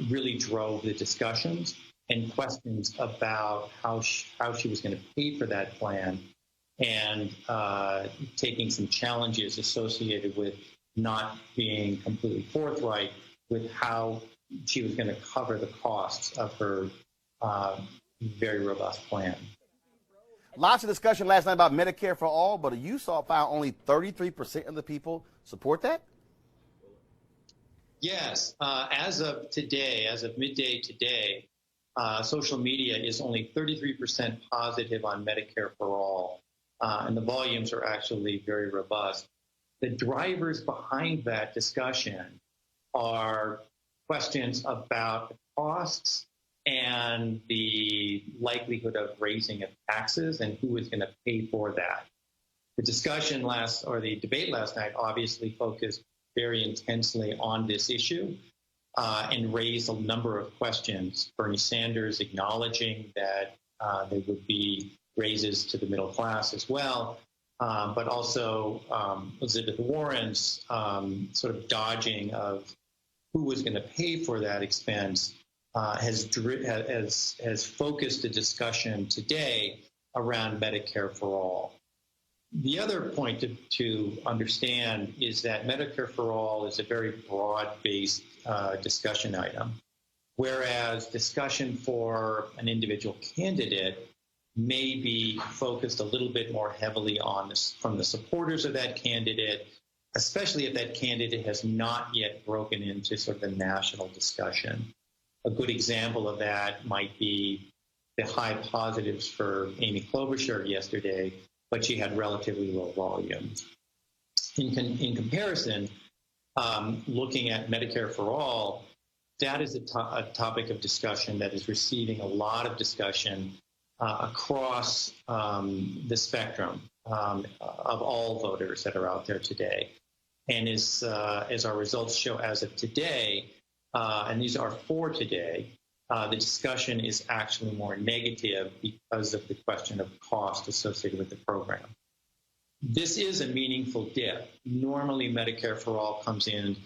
really drove the discussions. and questions about how she was going to pay for that plan, and taking some challenges associated with not being completely forthright with how she was going to cover the costs of her very robust plan. Lots of discussion last night about Medicare for all, but you found only 33% of the people support that? Yes. As of today, as of midday today, social media is only 33% positive on Medicare for all, and the volumes are actually very robust. The drivers behind that discussion are questions about the costs and the likelihood of raising of taxes and who is going to pay for that. The debate last night obviously focused very intensely on this issue and raised a number of questions. Bernie Sanders acknowledging that there would be raises to the middle class as well, but also Elizabeth Warren's sort of dodging of who was going to pay for that expense has focused the discussion today around Medicare for all. The other point to understand is that Medicare for all is a very broad-based discussion item, whereas discussion for an individual candidate may be focused a little bit more heavily on this from the supporters of that candidate, especially if that candidate has not yet broken into sort of the national discussion. A good example of that might be the high positives for Amy Klobuchar yesterday, but she had relatively low volumes. In comparison, looking at Medicare for all, that is a topic of discussion that is receiving a lot of discussion across the spectrum of all voters that are out there today. And as our results show as of today, and these are for today, the discussion is actually more negative because of the question of cost associated with the program. This is a meaningful dip. Normally, Medicare for all comes in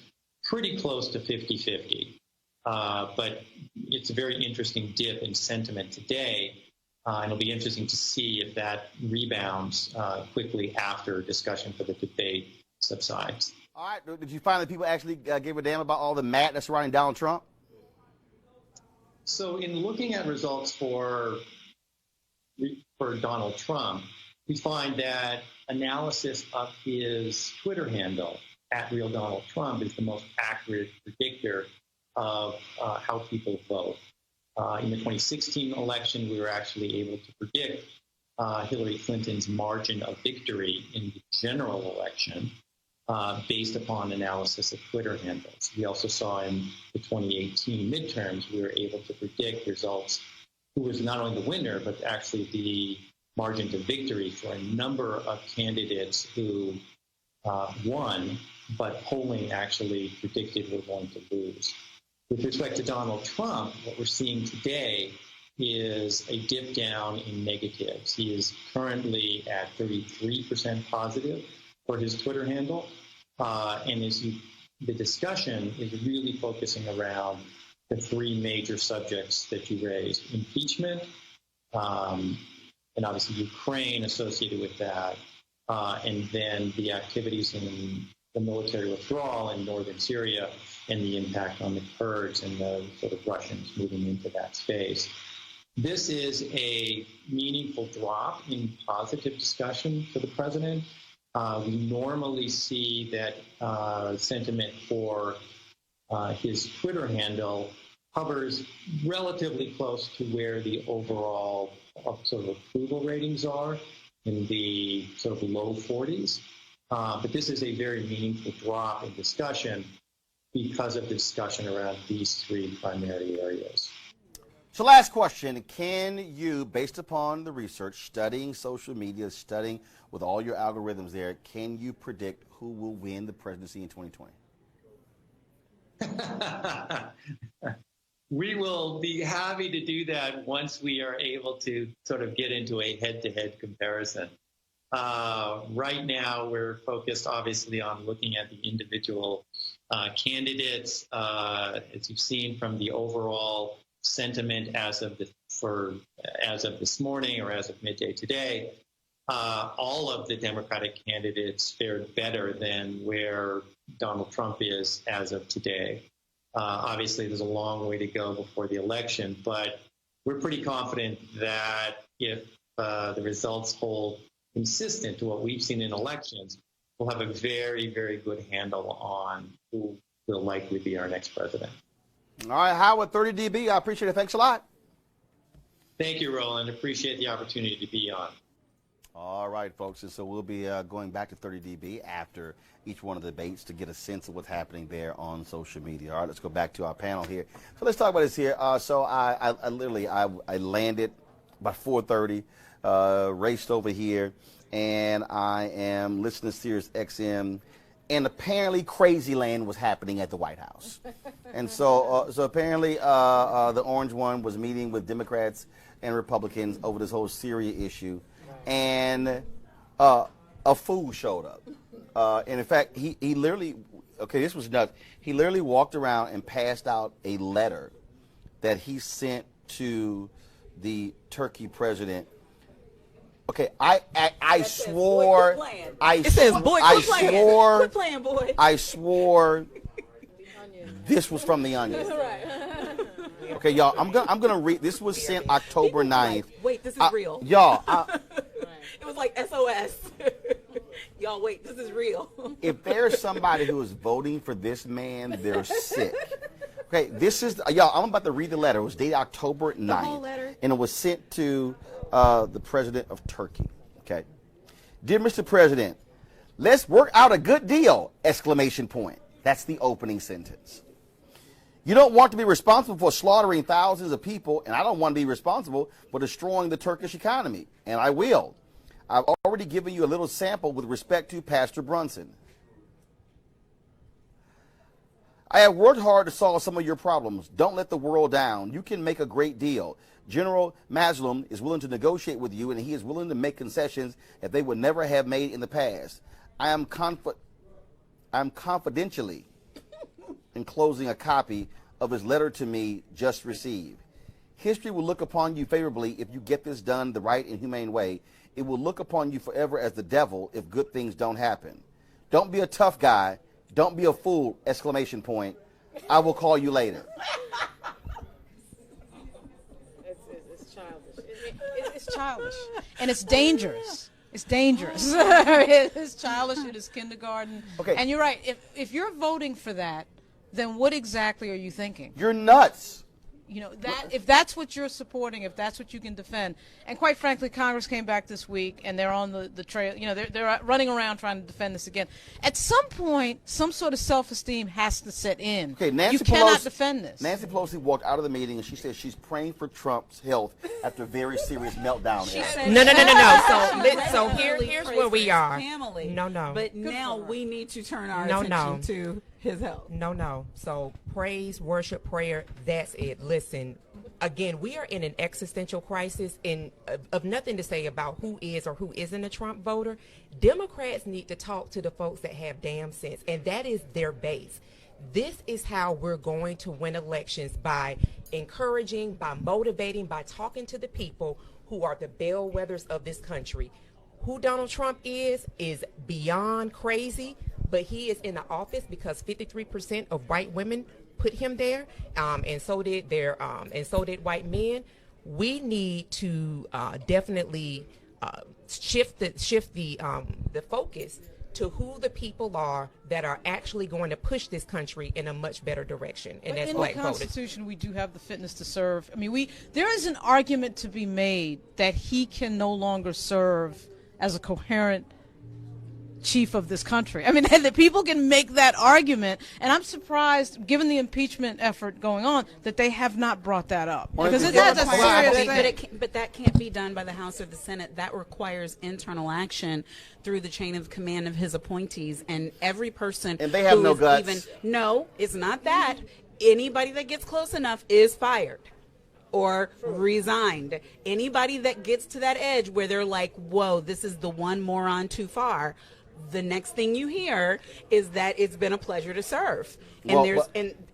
pretty close to 50-50, but it's a very interesting dip in sentiment today, and it'll be interesting to see if that rebounds quickly after discussion for the debate subsides. All right. Did you find that people actually gave a damn about all the madness surrounding Donald Trump? So in looking at results for Donald Trump, we find that analysis of his Twitter handle, @RealDonaldTrump, is the most accurate predictor of how people vote. In the 2016 election, we were actually able to predict Hillary Clinton's margin of victory in the general election based upon analysis of Twitter handles. We also saw in the 2018 midterms, we were able to predict results, who was not only the winner, but actually the margin to victory for a number of candidates who won, but polling actually predicted were going to lose. With respect to Donald Trump, what we're seeing today is a dip down in negatives. He is currently at 33% positive for his Twitter handle. And the discussion is really focusing around the three major subjects that you raised: impeachment, and obviously Ukraine associated with that, and then the activities in the military withdrawal in northern Syria and the impact on the Kurds and the sort of Russians moving into that space. This is a meaningful drop in positive discussion for the president. We normally see that sentiment for his Twitter handle hovers relatively close to where the overall sort of approval ratings are, in the sort of low 40s. But this is a very meaningful drop in discussion because of the discussion around these three primary areas. So last question, can you, based upon the research, studying social media, studying with all your algorithms there, can you predict who will win the presidency in 2020? We will be happy to do that once we are able to sort of get into a head-to-head comparison. Right now, we're focused obviously on looking at the individual candidates. As you've seen from the overall sentiment as of this morning or as of midday today, all of the Democratic candidates fared better than where Donald Trump is as of today. Obviously, there's a long way to go before the election, but we're pretty confident that if the results hold consistent to what we've seen in elections, we'll have a very, very good handle on who will likely be our next president. All right, Howard, 30 dB. I appreciate it. Thanks a lot. Thank you, Roland. Appreciate the opportunity to be on. All right, folks, and so we'll be going back to 30 dB after each one of the debates to get a sense of what's happening there on social media. All right, let's go back to our panel here. So let's talk about this here. So I literally landed by 4:30, raced over here, and I am listening to Sirius XM, and apparently Crazy Land was happening at the White House. And so apparently the orange one was meeting with Democrats and Republicans over this whole Syria issue. And a fool showed up. And in fact, he literally, okay, this was nuts. He literally walked around and passed out a letter that he sent to the Turkey president. Okay, I swore. It says, boy, quit playing, boy. I swore this was from The Onion. Okay, y'all, I'm gonna read. This was sent October 9th. Wait, this is real. Y'all. It was like SOS. Y'all, wait, this is real. If there's somebody who is voting for this man, they're sick. Okay, this is, y'all, I'm about to read the letter. It was dated October 9th. The whole letter? And it was sent to the president of Turkey. Okay. Dear Mr. President, let's work out a good deal, exclamation point. That's the opening sentence. You don't want to be responsible for slaughtering thousands of people, and I don't want to be responsible for destroying the Turkish economy, and I will. I've already given you a little sample with respect to Pastor Brunson. I have worked hard to solve some of your problems. Don't let the world down. You can make a great deal. General Mazlum is willing to negotiate with you, and he is willing to make concessions that they would never have made in the past. I am confidentially enclosing a copy of his letter to me just received. History will look upon you favorably if you get this done the right and humane way. It will look upon you forever as the devil if good things don't happen. Don't be a tough guy. Don't be a fool, exclamation point. I will call you later. It's childish. It's childish. And it's dangerous. It's dangerous. It is childish. It is kindergarten. Okay. And you're right. If you're voting for that, then what exactly are you thinking? You're nuts. You know, that if that's what you're supporting, if that's what you can defend, and quite frankly, Congress came back this week and they're on the trail. You know, they're running around trying to defend this again. At some point, some sort of self-esteem has to set in. Okay, you cannot defend this. Nancy Pelosi walked out of the meeting and she said she's praying for Trump's health after a very serious meltdown. So here's where we are. Family. No. But now we need to turn our attention to his health. No. So praise, worship, prayer, that's it. Listen, again, we are in an existential crisis and of nothing to say about who is or who isn't a Trump voter. Democrats need to talk to the folks that have damn sense, and that is their base. This is how we're going to win elections, by encouraging, by motivating, by talking to the people who are the bellwethers of this country. Who Donald Trump is beyond crazy, but he is in the office because 53% of white women put him there, and so did white men. We need to definitely shift the focus to who the people are that are actually going to push this country in a much better direction, and that's black voters. In the Constitution, we do have the fitness to serve. I mean, there is an argument to be made that he can no longer serve as a coherent chief of this country. I mean, that people can make that argument, and I'm surprised, given the impeachment effort going on, that they have not brought that up. Because that's a serious thing. But that can't be done by the House or the Senate. That requires internal action through the chain of command of his appointees, and every person. And they have no guts. No, it's not that. Anybody that gets close enough is fired or resigned. Anybody that gets to that edge where they're like, whoa, this is the one moron too far, the next thing you hear is that it's been a pleasure to serve. And Well,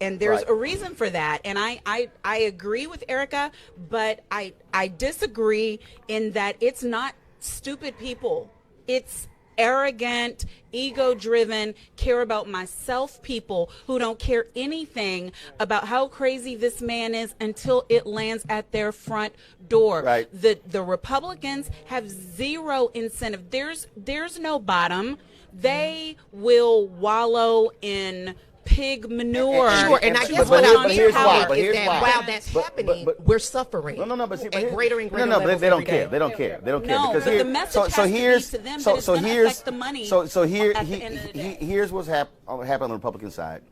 there's right. a reason for that. And I agree with Erica, but I disagree in that it's not stupid people. It's arrogant, ego-driven, care about myself people who don't care anything about how crazy this man is until it lands at their front door. Right. The Republicans have zero incentive. There's no bottom. They will wallow in pig manure. Sure, and I but- guess but what here- I'm but here's why, but is here's that why. while that's But- happening, but- we're suffering. No, but see, but at here- greater and greater no, levels they don't every care. day. They don't care. They don't care. No, because but here, the message so has to be here's to them so that it's so gonna here's affect the money so here at the end of the day. here's what's happened on the Republican side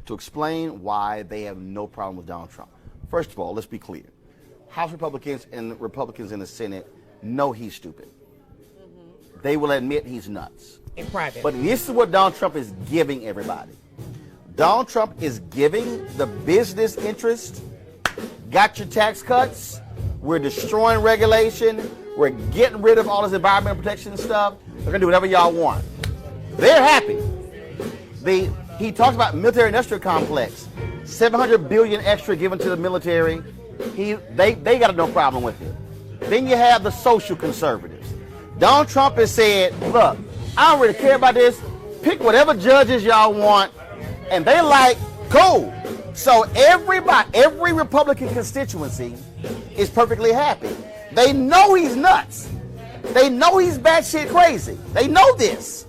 to explain why they have no problem with Donald Trump. First of all, let's be clear: House Republicans and Republicans in the Senate know he's stupid. They will admit he's nuts. In private. But this is what Donald Trump is giving everybody. Donald Trump is giving the business interest, got your tax cuts, we're destroying regulation, we're getting rid of all this environmental protection stuff, they're going to do whatever y'all want. They're happy. He talks about military industrial complex, $700 billion extra given to the military. They got no problem with it. Then you have the social conservatives. Donald Trump has said, look, I don't really care about this. Pick whatever judges y'all want. And they like, cool. So every Republican constituency is perfectly happy. They know he's nuts. They know he's batshit crazy. They know this.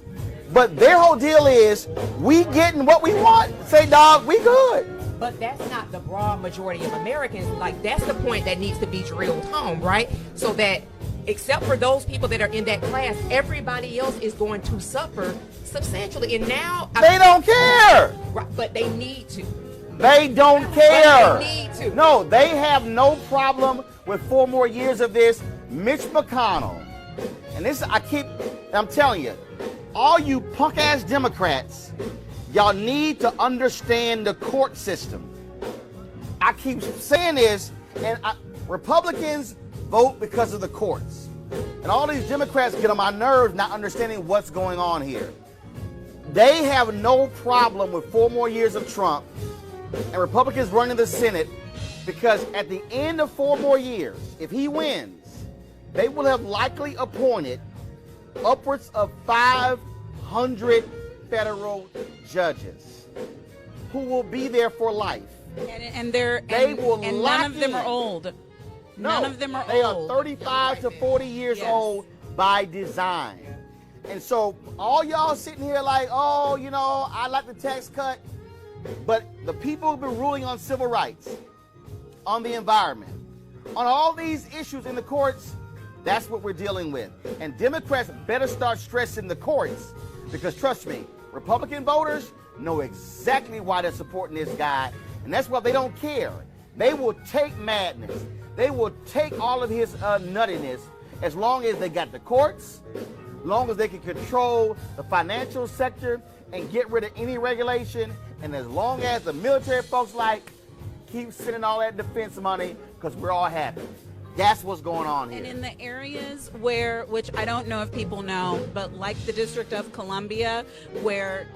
But their whole deal is, we getting what we want. Say, dog, we good. But that's not the broad majority of Americans. Like, that's the point that needs to be drilled home, right? So that, except for those people that are in that class, everybody else is going to suffer substantially. And now They don't care. Right, but they need to. They don't care. But they need to. No, they have no problem with 4 more years of this. Mitch McConnell, and this I'm telling you, all you punk ass Democrats, y'all need to understand the court system. I keep saying this, and Republicans vote because of the courts. And all these Democrats get on my nerves not understanding what's going on here. They have no problem with 4 more years of Trump and Republicans running the Senate, because at the end of 4 more years, if he wins, they will have likely appointed upwards of 500 federal judges who will be there for life. And lock none of them in. are old. No, None of them are they old. are 35 to 40 years Yes. old by design. And so all y'all sitting here like, oh, you know, I like the tax cut. But the people who've been ruling on civil rights, on the environment, on all these issues in the courts, that's what we're dealing with. And Democrats better start stressing the courts, because trust me, Republican voters know exactly why they're supporting this guy. And that's why they don't care. They will take madness. They will take all of his nuttiness as long as they got the courts, as long as they can control the financial sector and get rid of any regulation, and as long as the military folks like keep sending all that defense money, because we're all happy. That's what's going on here. And in the areas where, which I don't know if people know, but like the District of Columbia, where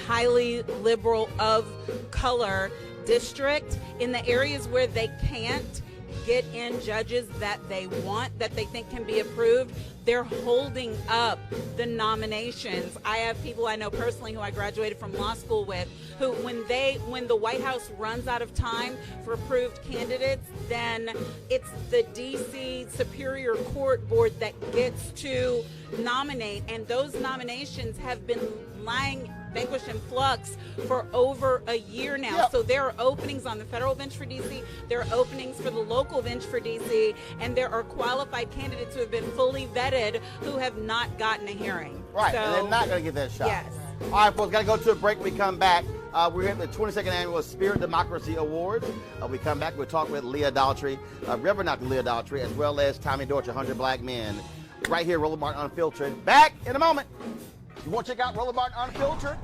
highly liberal of color district, in the areas where they can't get in judges that they want, that they think can be approved, they're holding up the nominations. I have people I know personally who I graduated from law school with, who when the White House runs out of time for approved candidates, then it's the DC Superior Court Board that gets to nominate, and those nominations have been lying vanquished in flux for over a year now. Yep. So there are openings on the federal bench for DC, there are openings for the local bench for DC, and there are qualified candidates who have been fully vetted who have not gotten a hearing. Right, So, and they're not going to get that shot. Yes. All right, folks, got to go to a break. When we come back, we're at the 22nd Annual Spirit Democracy Awards. We come back, we'll talk with Leah Daltrey, Reverend Dr. Leah Daltrey, as well as Tommy Dortch, 100 Black Men, right here, Roland Martin Unfiltered. Back in a moment. You want to check out Roland Martin Unfiltered?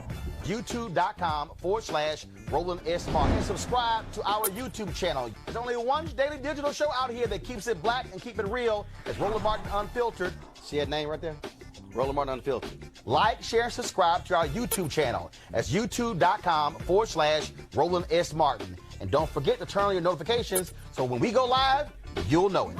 YouTube.com/Roland S. Martin. And subscribe to our YouTube channel. There's only one daily digital show out here that keeps it black and keep it real. It's Roland Martin Unfiltered. See that name right there? Roland Martin Unfiltered. Like, share, and subscribe to our YouTube channel. That's youtube.com/Roland S. Martin. And don't forget to turn on your notifications so when we go live, you'll know it.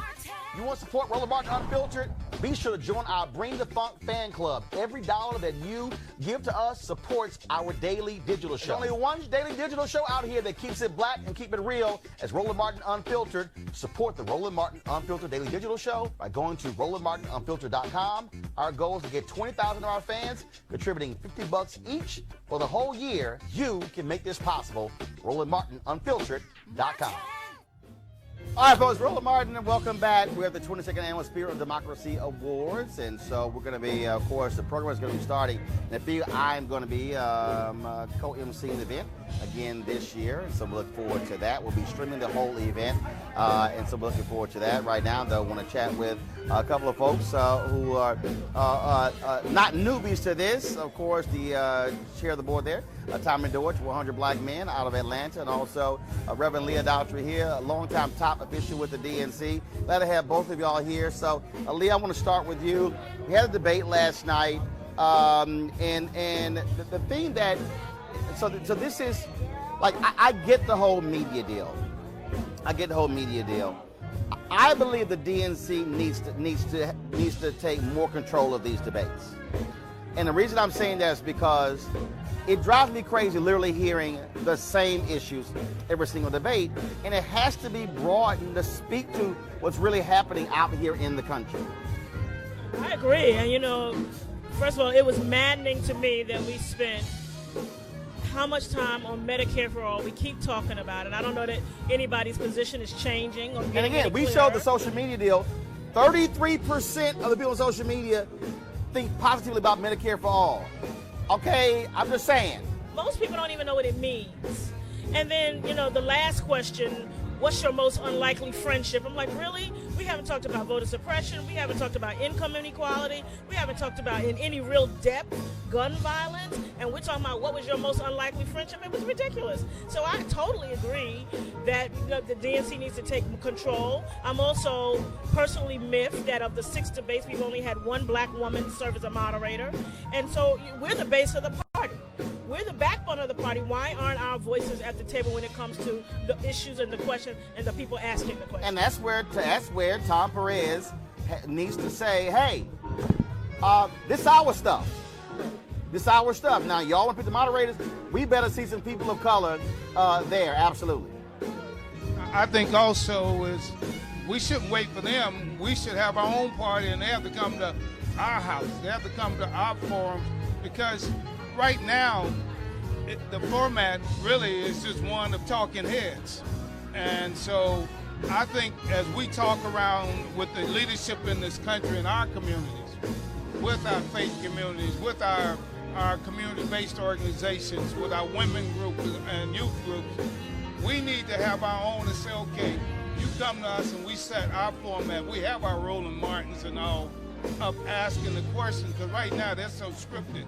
You want to support Roland Martin Unfiltered? Be sure to join our Bring the Funk fan club. Every dollar that you give to us supports our daily digital show. There's only one daily digital show out here that keeps it black and keep it real as Roland Martin Unfiltered. Support the Roland Martin Unfiltered daily digital show by going to RolandMartinUnfiltered.com. Our goal is to get 20,000 of our fans contributing $50 each for the whole year. You can make this possible. RolandMartinUnfiltered.com. All right, folks, Roland Martin, and welcome back. We're at the 22nd Annual Spirit of Democracy Awards, and so we're going to be, of course, the program is going to be starting. And I'm going to be co-emceeing the event again this year, and so we look forward to that. We'll be streaming the whole event, and so we're looking forward to that. Right now, though, I want to chat with a couple of folks who are not newbies to this. Of course, the chair of the board there, Tommy Dorch, 100 Black Men out of Atlanta, and also Reverend Leah Daughtry here, a longtime top official with the DNC. Glad to have both of y'all here. So, Leah, I want to start with you. We had a debate last night, and the thing that, so this is, like, I get the whole media deal. I believe the DNC needs to take more control of these debates. And the reason I'm saying that is because it drives me crazy literally hearing the same issues every single debate, and it has to be broadened to speak to what's really happening out here in the country. I agree. And, first of all, it was maddening to me that we spent how much time on Medicare for All. We keep talking about it. I don't know that anybody's position is changing. Or and again, we showed the social media deal. 33% of the people on social media think positively about Medicare for All. Okay, I'm just saying. Most people don't even know what it means. And then, the last question, what's your most unlikely friendship? I'm like, really? We haven't talked about voter suppression. We haven't talked about income inequality. We haven't talked about, in any real depth, gun violence. And we're talking about what was your most unlikely friendship? It was ridiculous. So I totally agree that the DNC needs to take control. I'm also personally miffed that of the 6 debates, we've only had 1 black woman serve as a moderator. And so we're the base of the party. We're the backbone of the party. Why aren't our voices at the table when it comes to the issues and the question and the people asking the question? And that's where Tom Perez needs to say, hey, this is our stuff. This is our stuff. Now, y'all want to pick the moderators? We better see some people of color there, absolutely. I think also is we shouldn't wait for them. We should have our own party, and they have to come to our house. They have to come to our forum, because right now, the format really is just one of talking heads. And so I think as we talk around with the leadership in this country and our communities, with our faith communities, with our community-based organizations, with our women groups and youth groups, we need to have our own and say, okay, you come to us and we set our format. We have our Roland Martins and all up asking the questions, because right now they're so scripted.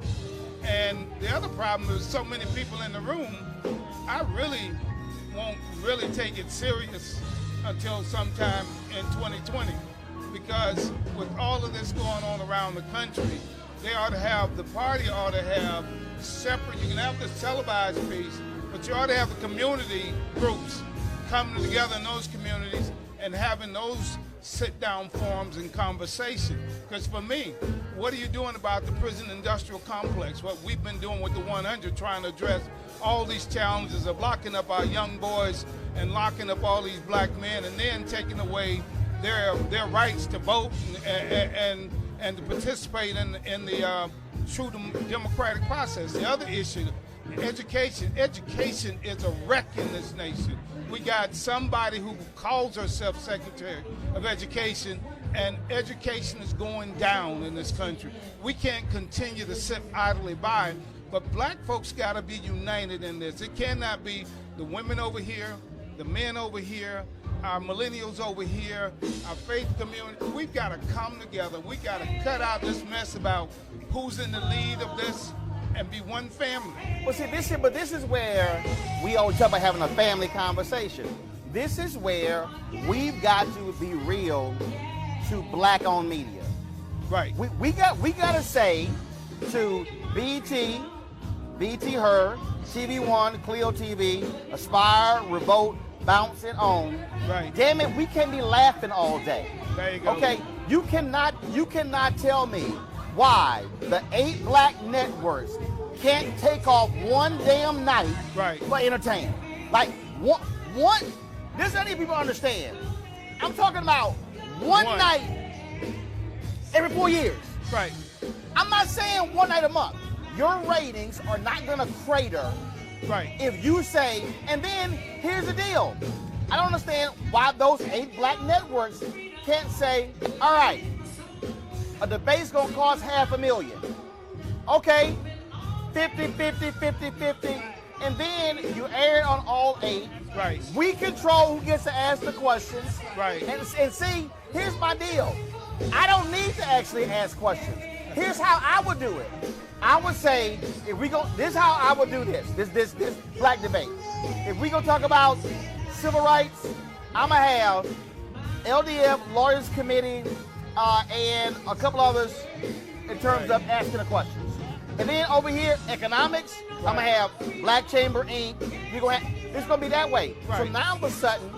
And the other problem is so many people in the room, I really won't really take it serious until sometime in 2020. Because with all of this going on around the country, the party ought to have separate, you can have the televised piece, but you ought to have the community groups coming together in those communities and having those sit-down forums and conversation. Because for me, what are you doing about the prison industrial complex? What we've been doing with the 100, trying to address all these challenges of locking up our young boys and locking up all these black men, and then taking away their rights to vote and to participate in the true democratic process. The other issue, education. Education is a wreck in this nation. We got somebody who calls herself Secretary of Education, and education is going down in this country. We can't continue to sit idly by, but black folks got to be united in this. It cannot be the women over here, the men over here, our millennials over here, our faith community. We've got to come together. We got to cut out this mess about who's in the lead of this and be one family. Well, see, this is where we always talk about having a family conversation. This is where we've got to be real to black-owned media. Right. We got to say to BT, Her, TV One, Clio TV, Aspire, Revolt, Bounce, and Own. Right. Damn it, we can't be laughing all day. There you go. Okay, you cannot tell me why the 8 black networks can't take off one damn night for entertainment. Like one. This I need people to understand. I'm talking about one night every 4 years. Right. I'm not saying one night a month. Your ratings are not gonna crater. Right. If you say, and then here's the deal. I don't understand why those 8 black networks can't say, all right, a debate's gonna cost $500,000. Okay, 50, and then you air it on all 8. Right. We control who gets to ask the questions. Right. And see, here's my deal. I don't need to actually ask questions. Here's how I would do it. I would say, if we go, this is how I would do this black debate. If we gonna talk about civil rights, I'ma have LDF, Lawyers Committee, and a couple others in terms of asking the questions. And then over here, economics, I'm gonna have Black Chamber Inc. It's gonna be that way. So now all of a sudden,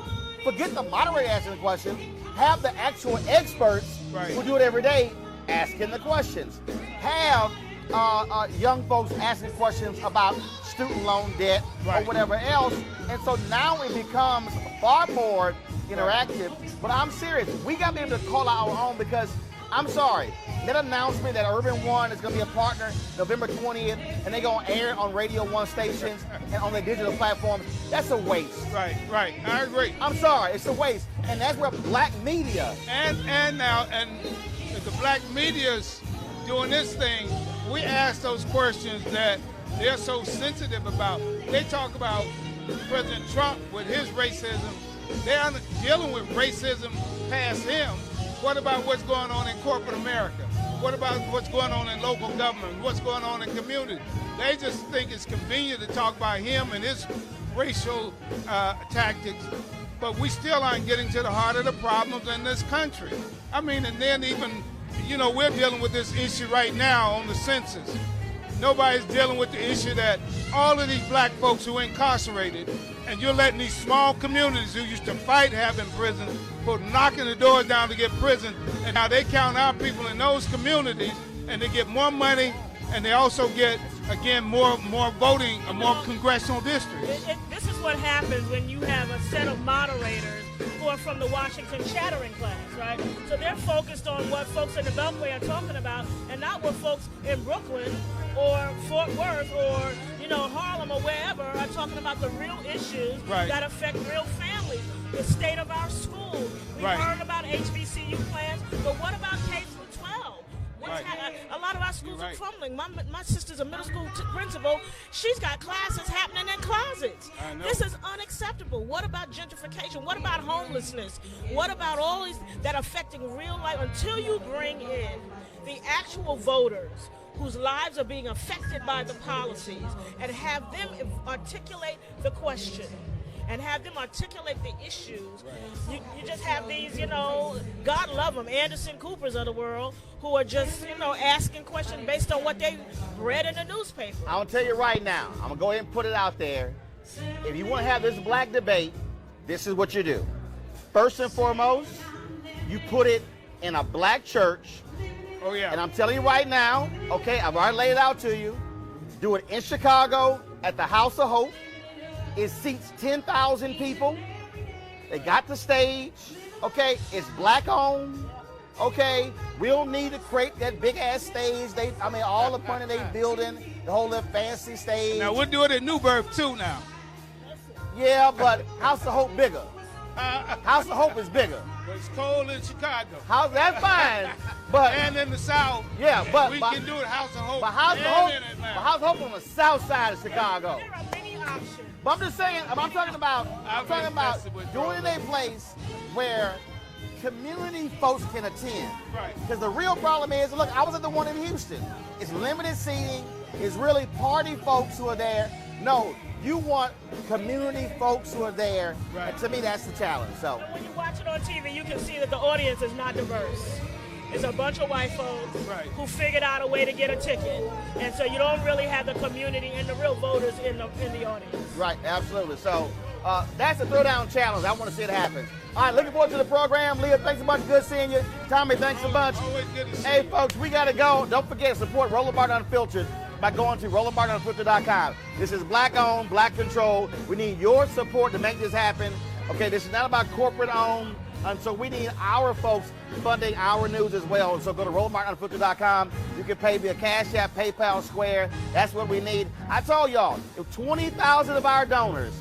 forget the moderator asking the question, have the actual experts who do it every day asking the questions. Have young folks asking questions about student loan debt or whatever else. And so now it becomes far more interactive. But I'm serious. We got to be able to call out our own because I'm sorry. That announcement that Urban One is going to be a partner November 20th and they're going to air on Radio 1 stations and on their digital platforms, that's a waste. Right. I agree. I'm sorry. It's a waste. And that's where black media. And if the black media's doing this thing, we ask those questions that they're so sensitive about. They talk about President Trump with his racism. They're dealing with racism past him. What about what's going on in corporate America? What about what's going on in local government? What's going on in community? They just think it's convenient to talk about him and his racial tactics, but we still aren't getting to the heart of the problems in this country. I mean, and then even, we're dealing with this issue right now on the census. Nobody's dealing with the issue that all of these black folks who are incarcerated, and you're letting these small communities who used to fight having prison, for knocking the doors down to get prison, and now they count our people in those communities, and they get more money, and they also get, again, more voting, more congressional districts. This is what happens when you have a set of moderators who are from the Washington chattering class, right? So they're focused on what folks in the Beltway are talking about and not what folks in Brooklyn or Fort Worth or, Harlem or wherever are talking about the real issues that affect real families, the state of our schools. We heard about HBCU plans, but what about K through 12? A lot of our schools are crumbling. My sister's a middle school principal. She's got classes happening in closets. This is unacceptable. What about gentrification? What about homelessness? What about all these that are affecting real life? Until you bring in the actual voters whose lives are being affected by the policies and have them articulate the question and have them articulate the issues. You just have these, God love them, Anderson Coopers of the world, who are just, asking questions based on what they read in the newspaper. I'm going to tell you right now, I'm going to go ahead and put it out there. If you want to have this black debate, this is what you do. First and foremost, you put it in a black church. Oh, yeah. And I'm telling you right now, okay, I've already laid it out to you. Do it in Chicago at the House of Hope. It seats 10,000 people. They got the stage. Okay, it's black owned. Okay, we don't need to create that big ass stage. All the money they building, the whole little fancy stage. Now we'll do it in New Birth too now. Yeah, but House of Hope bigger. House of Hope is bigger. But it's cold in Chicago. That's fine. But and in the South. Yeah, but we can do it House of Hope. But House of Hope on the South side of Chicago. There are many options. But I'm just saying. I'm talking about doing it in a place where community folks can attend. Right. Because the real problem is, look, I was at the one in Houston. It's limited seating. It's really party folks who are there. No, you want community folks who are there. Right. And to me, that's the challenge. So when you watch it on TV, you can see that the audience is not diverse. is a bunch of white folks Right. who figured out a way to get a ticket. And so you don't really have the community and the real voters in the audience. Right, absolutely. So that's a throwdown challenge. I want to see it happen. All right, looking forward to the program. Leah, thanks a bunch. Good seeing you. Tommy, thanks a bunch. Always good to see Hey, you. folks, we got to go. Don't forget to support Roland Martin Unfiltered by going to RolandMartinUnfiltered.com. This is black-owned, black-controlled. We need your support to make this happen. Okay, this is not about corporate-owned, and so we need our folks funding our news as well. And so go to RolandMartinUnfiltered.com. You can pay via Cash App, PayPal, Square. That's what we need. I told y'all, if 20,000 of our donors,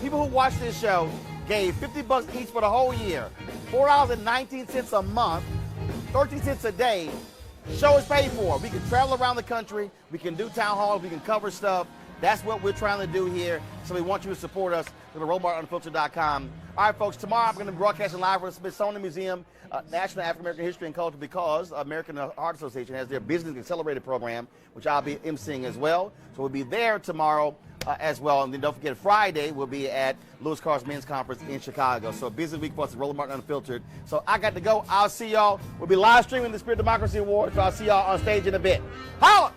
people who watch this show, gave $50 each for the whole year, $4.19 a month, 13 cents a day. Show is paid for. We can travel around the country. We can do town halls. We can cover stuff. That's what we're trying to do here. So we want you to support us. Go to RolandMartinUnfiltered.com. All right, folks, tomorrow I'm going to be broadcasting live from the Smithsonian Museum, National African American History and Culture, because American Heart Association has their Business Accelerated program, which I'll be emceeing as well. So we'll be there tomorrow as well. And then don't forget, Friday we'll be at Lewis Carr's Men's Conference in Chicago. So a busy week for us at Roland Martin Unfiltered. So I got to go. I'll see y'all. We'll be live streaming the Spirit Democracy Awards. So I'll see y'all on stage in a bit. Holla!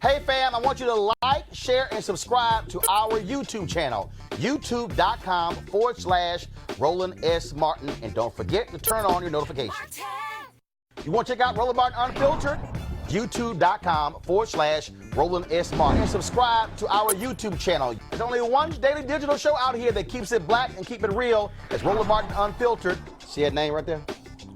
Hey fam, I want you to like, share, and subscribe to our YouTube channel, youtube.com/Roland S. Martin. And don't forget to turn on your notifications. You want to check out Roland Martin Unfiltered? youtube.com/Roland S. Martin. And subscribe to our YouTube channel. There's only one daily digital show out here that keeps it black and keep it real. It's Roland Martin Unfiltered. See that name right there?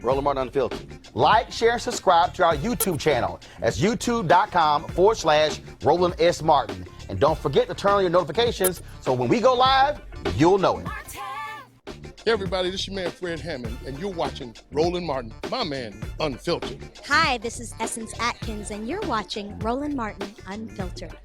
Roland Martin Unfiltered. Like, share, and subscribe to our YouTube channel. That's youtube.com/Roland S. Martin. And don't forget to turn on your notifications so when we go live, you'll know it. Hey everybody, this is your man Fred Hammond, and you're watching Roland Martin, my man, Unfiltered. Hi, this is Essence Atkins, and you're watching Roland Martin Unfiltered.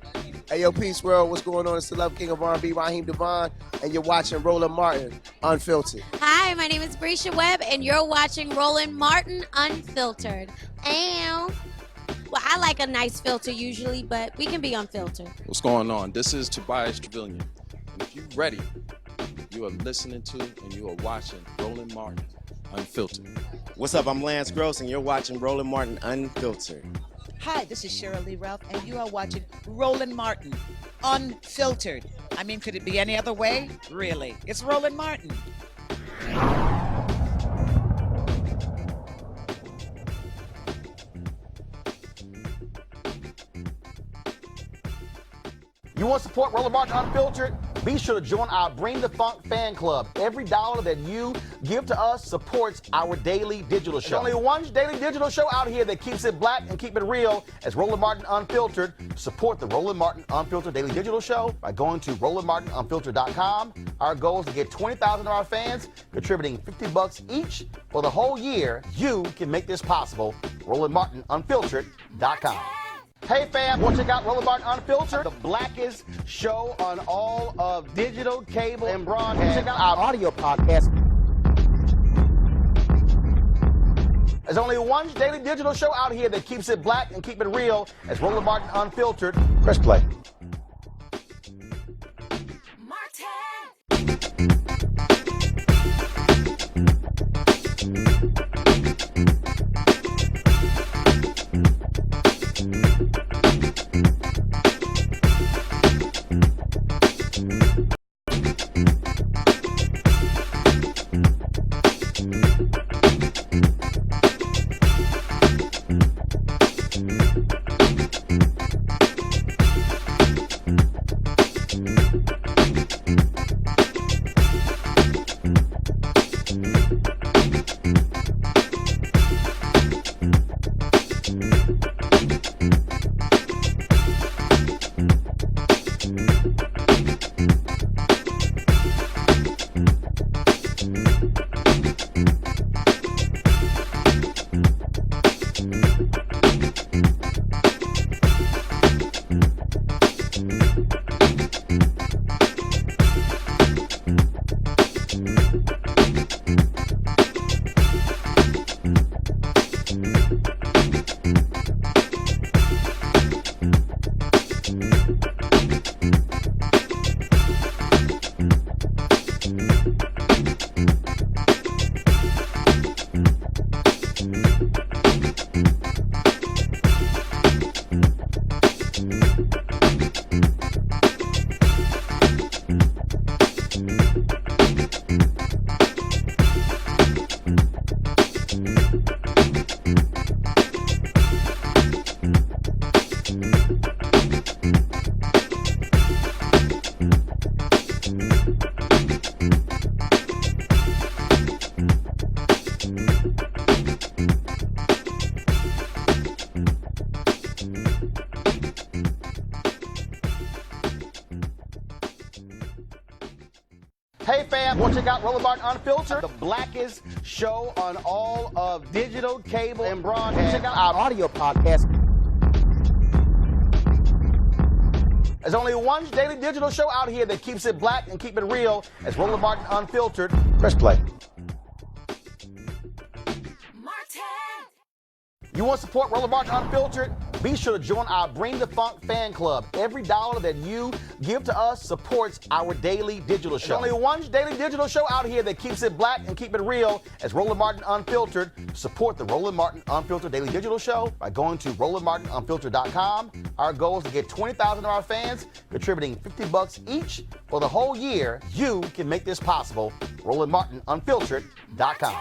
Hey, yo, Peace World, what's going on? It's the Love King of R&B, Raheem Devon, and you're watching Roland Martin Unfiltered. Hi, my name is Brescia Webb, and you're watching Roland Martin Unfiltered. Well, I like a nice filter usually, but we can be unfiltered. What's going on? This is Tobias Trevelyan. And if you're ready, you are listening to and you are watching Roland Martin Unfiltered. What's up? I'm Lance Gross, and you're watching Roland Martin Unfiltered. Hi, this is Cheryl Lee Ralph, and you are watching Roland Martin Unfiltered. I mean, could it be any other way? Really? It's Roland Martin. You want to support Roland Martin Unfiltered? Be sure to join our Bring the Funk fan club. Every dollar that you give to us supports our daily digital show. There's only one daily digital show out here that keeps it black and keep it real as Roland Martin Unfiltered. Support the Roland Martin Unfiltered daily digital show by going to RolandMartinUnfiltered.com. Our goal is to get 20,000 of our fans contributing $50 each for the whole year. You can make this possible. RolandMartinUnfiltered.com. Hey fam, want to check out Roland Martin Unfiltered, the blackest show on all of digital, cable, and broadcast. Check out our audio podcast. There's only one daily digital show out here that keeps it black and keep it real as Roland Martin Unfiltered. Press play. Hey fam, want to check out Roland Martin Unfiltered, the blackest show on all of digital, cable, and broadcast. Check out our audio podcast. There's only one daily digital show out here that keeps it black and keep it real. It's Roland Martin Unfiltered. Press play. You want to support Roland Martin Unfiltered? Be sure to join our Bring the Funk fan club. Every dollar that you give to us supports our daily digital show. There's only one daily digital show out here that keeps it black and keep it real. It's Roland Martin Unfiltered. Support the Roland Martin Unfiltered daily digital show by going to RolandMartinUnfiltered.com. Our goal is to get 20,000 of our fans contributing $50 each for the whole year. You can make this possible. RolandMartinUnfiltered.com.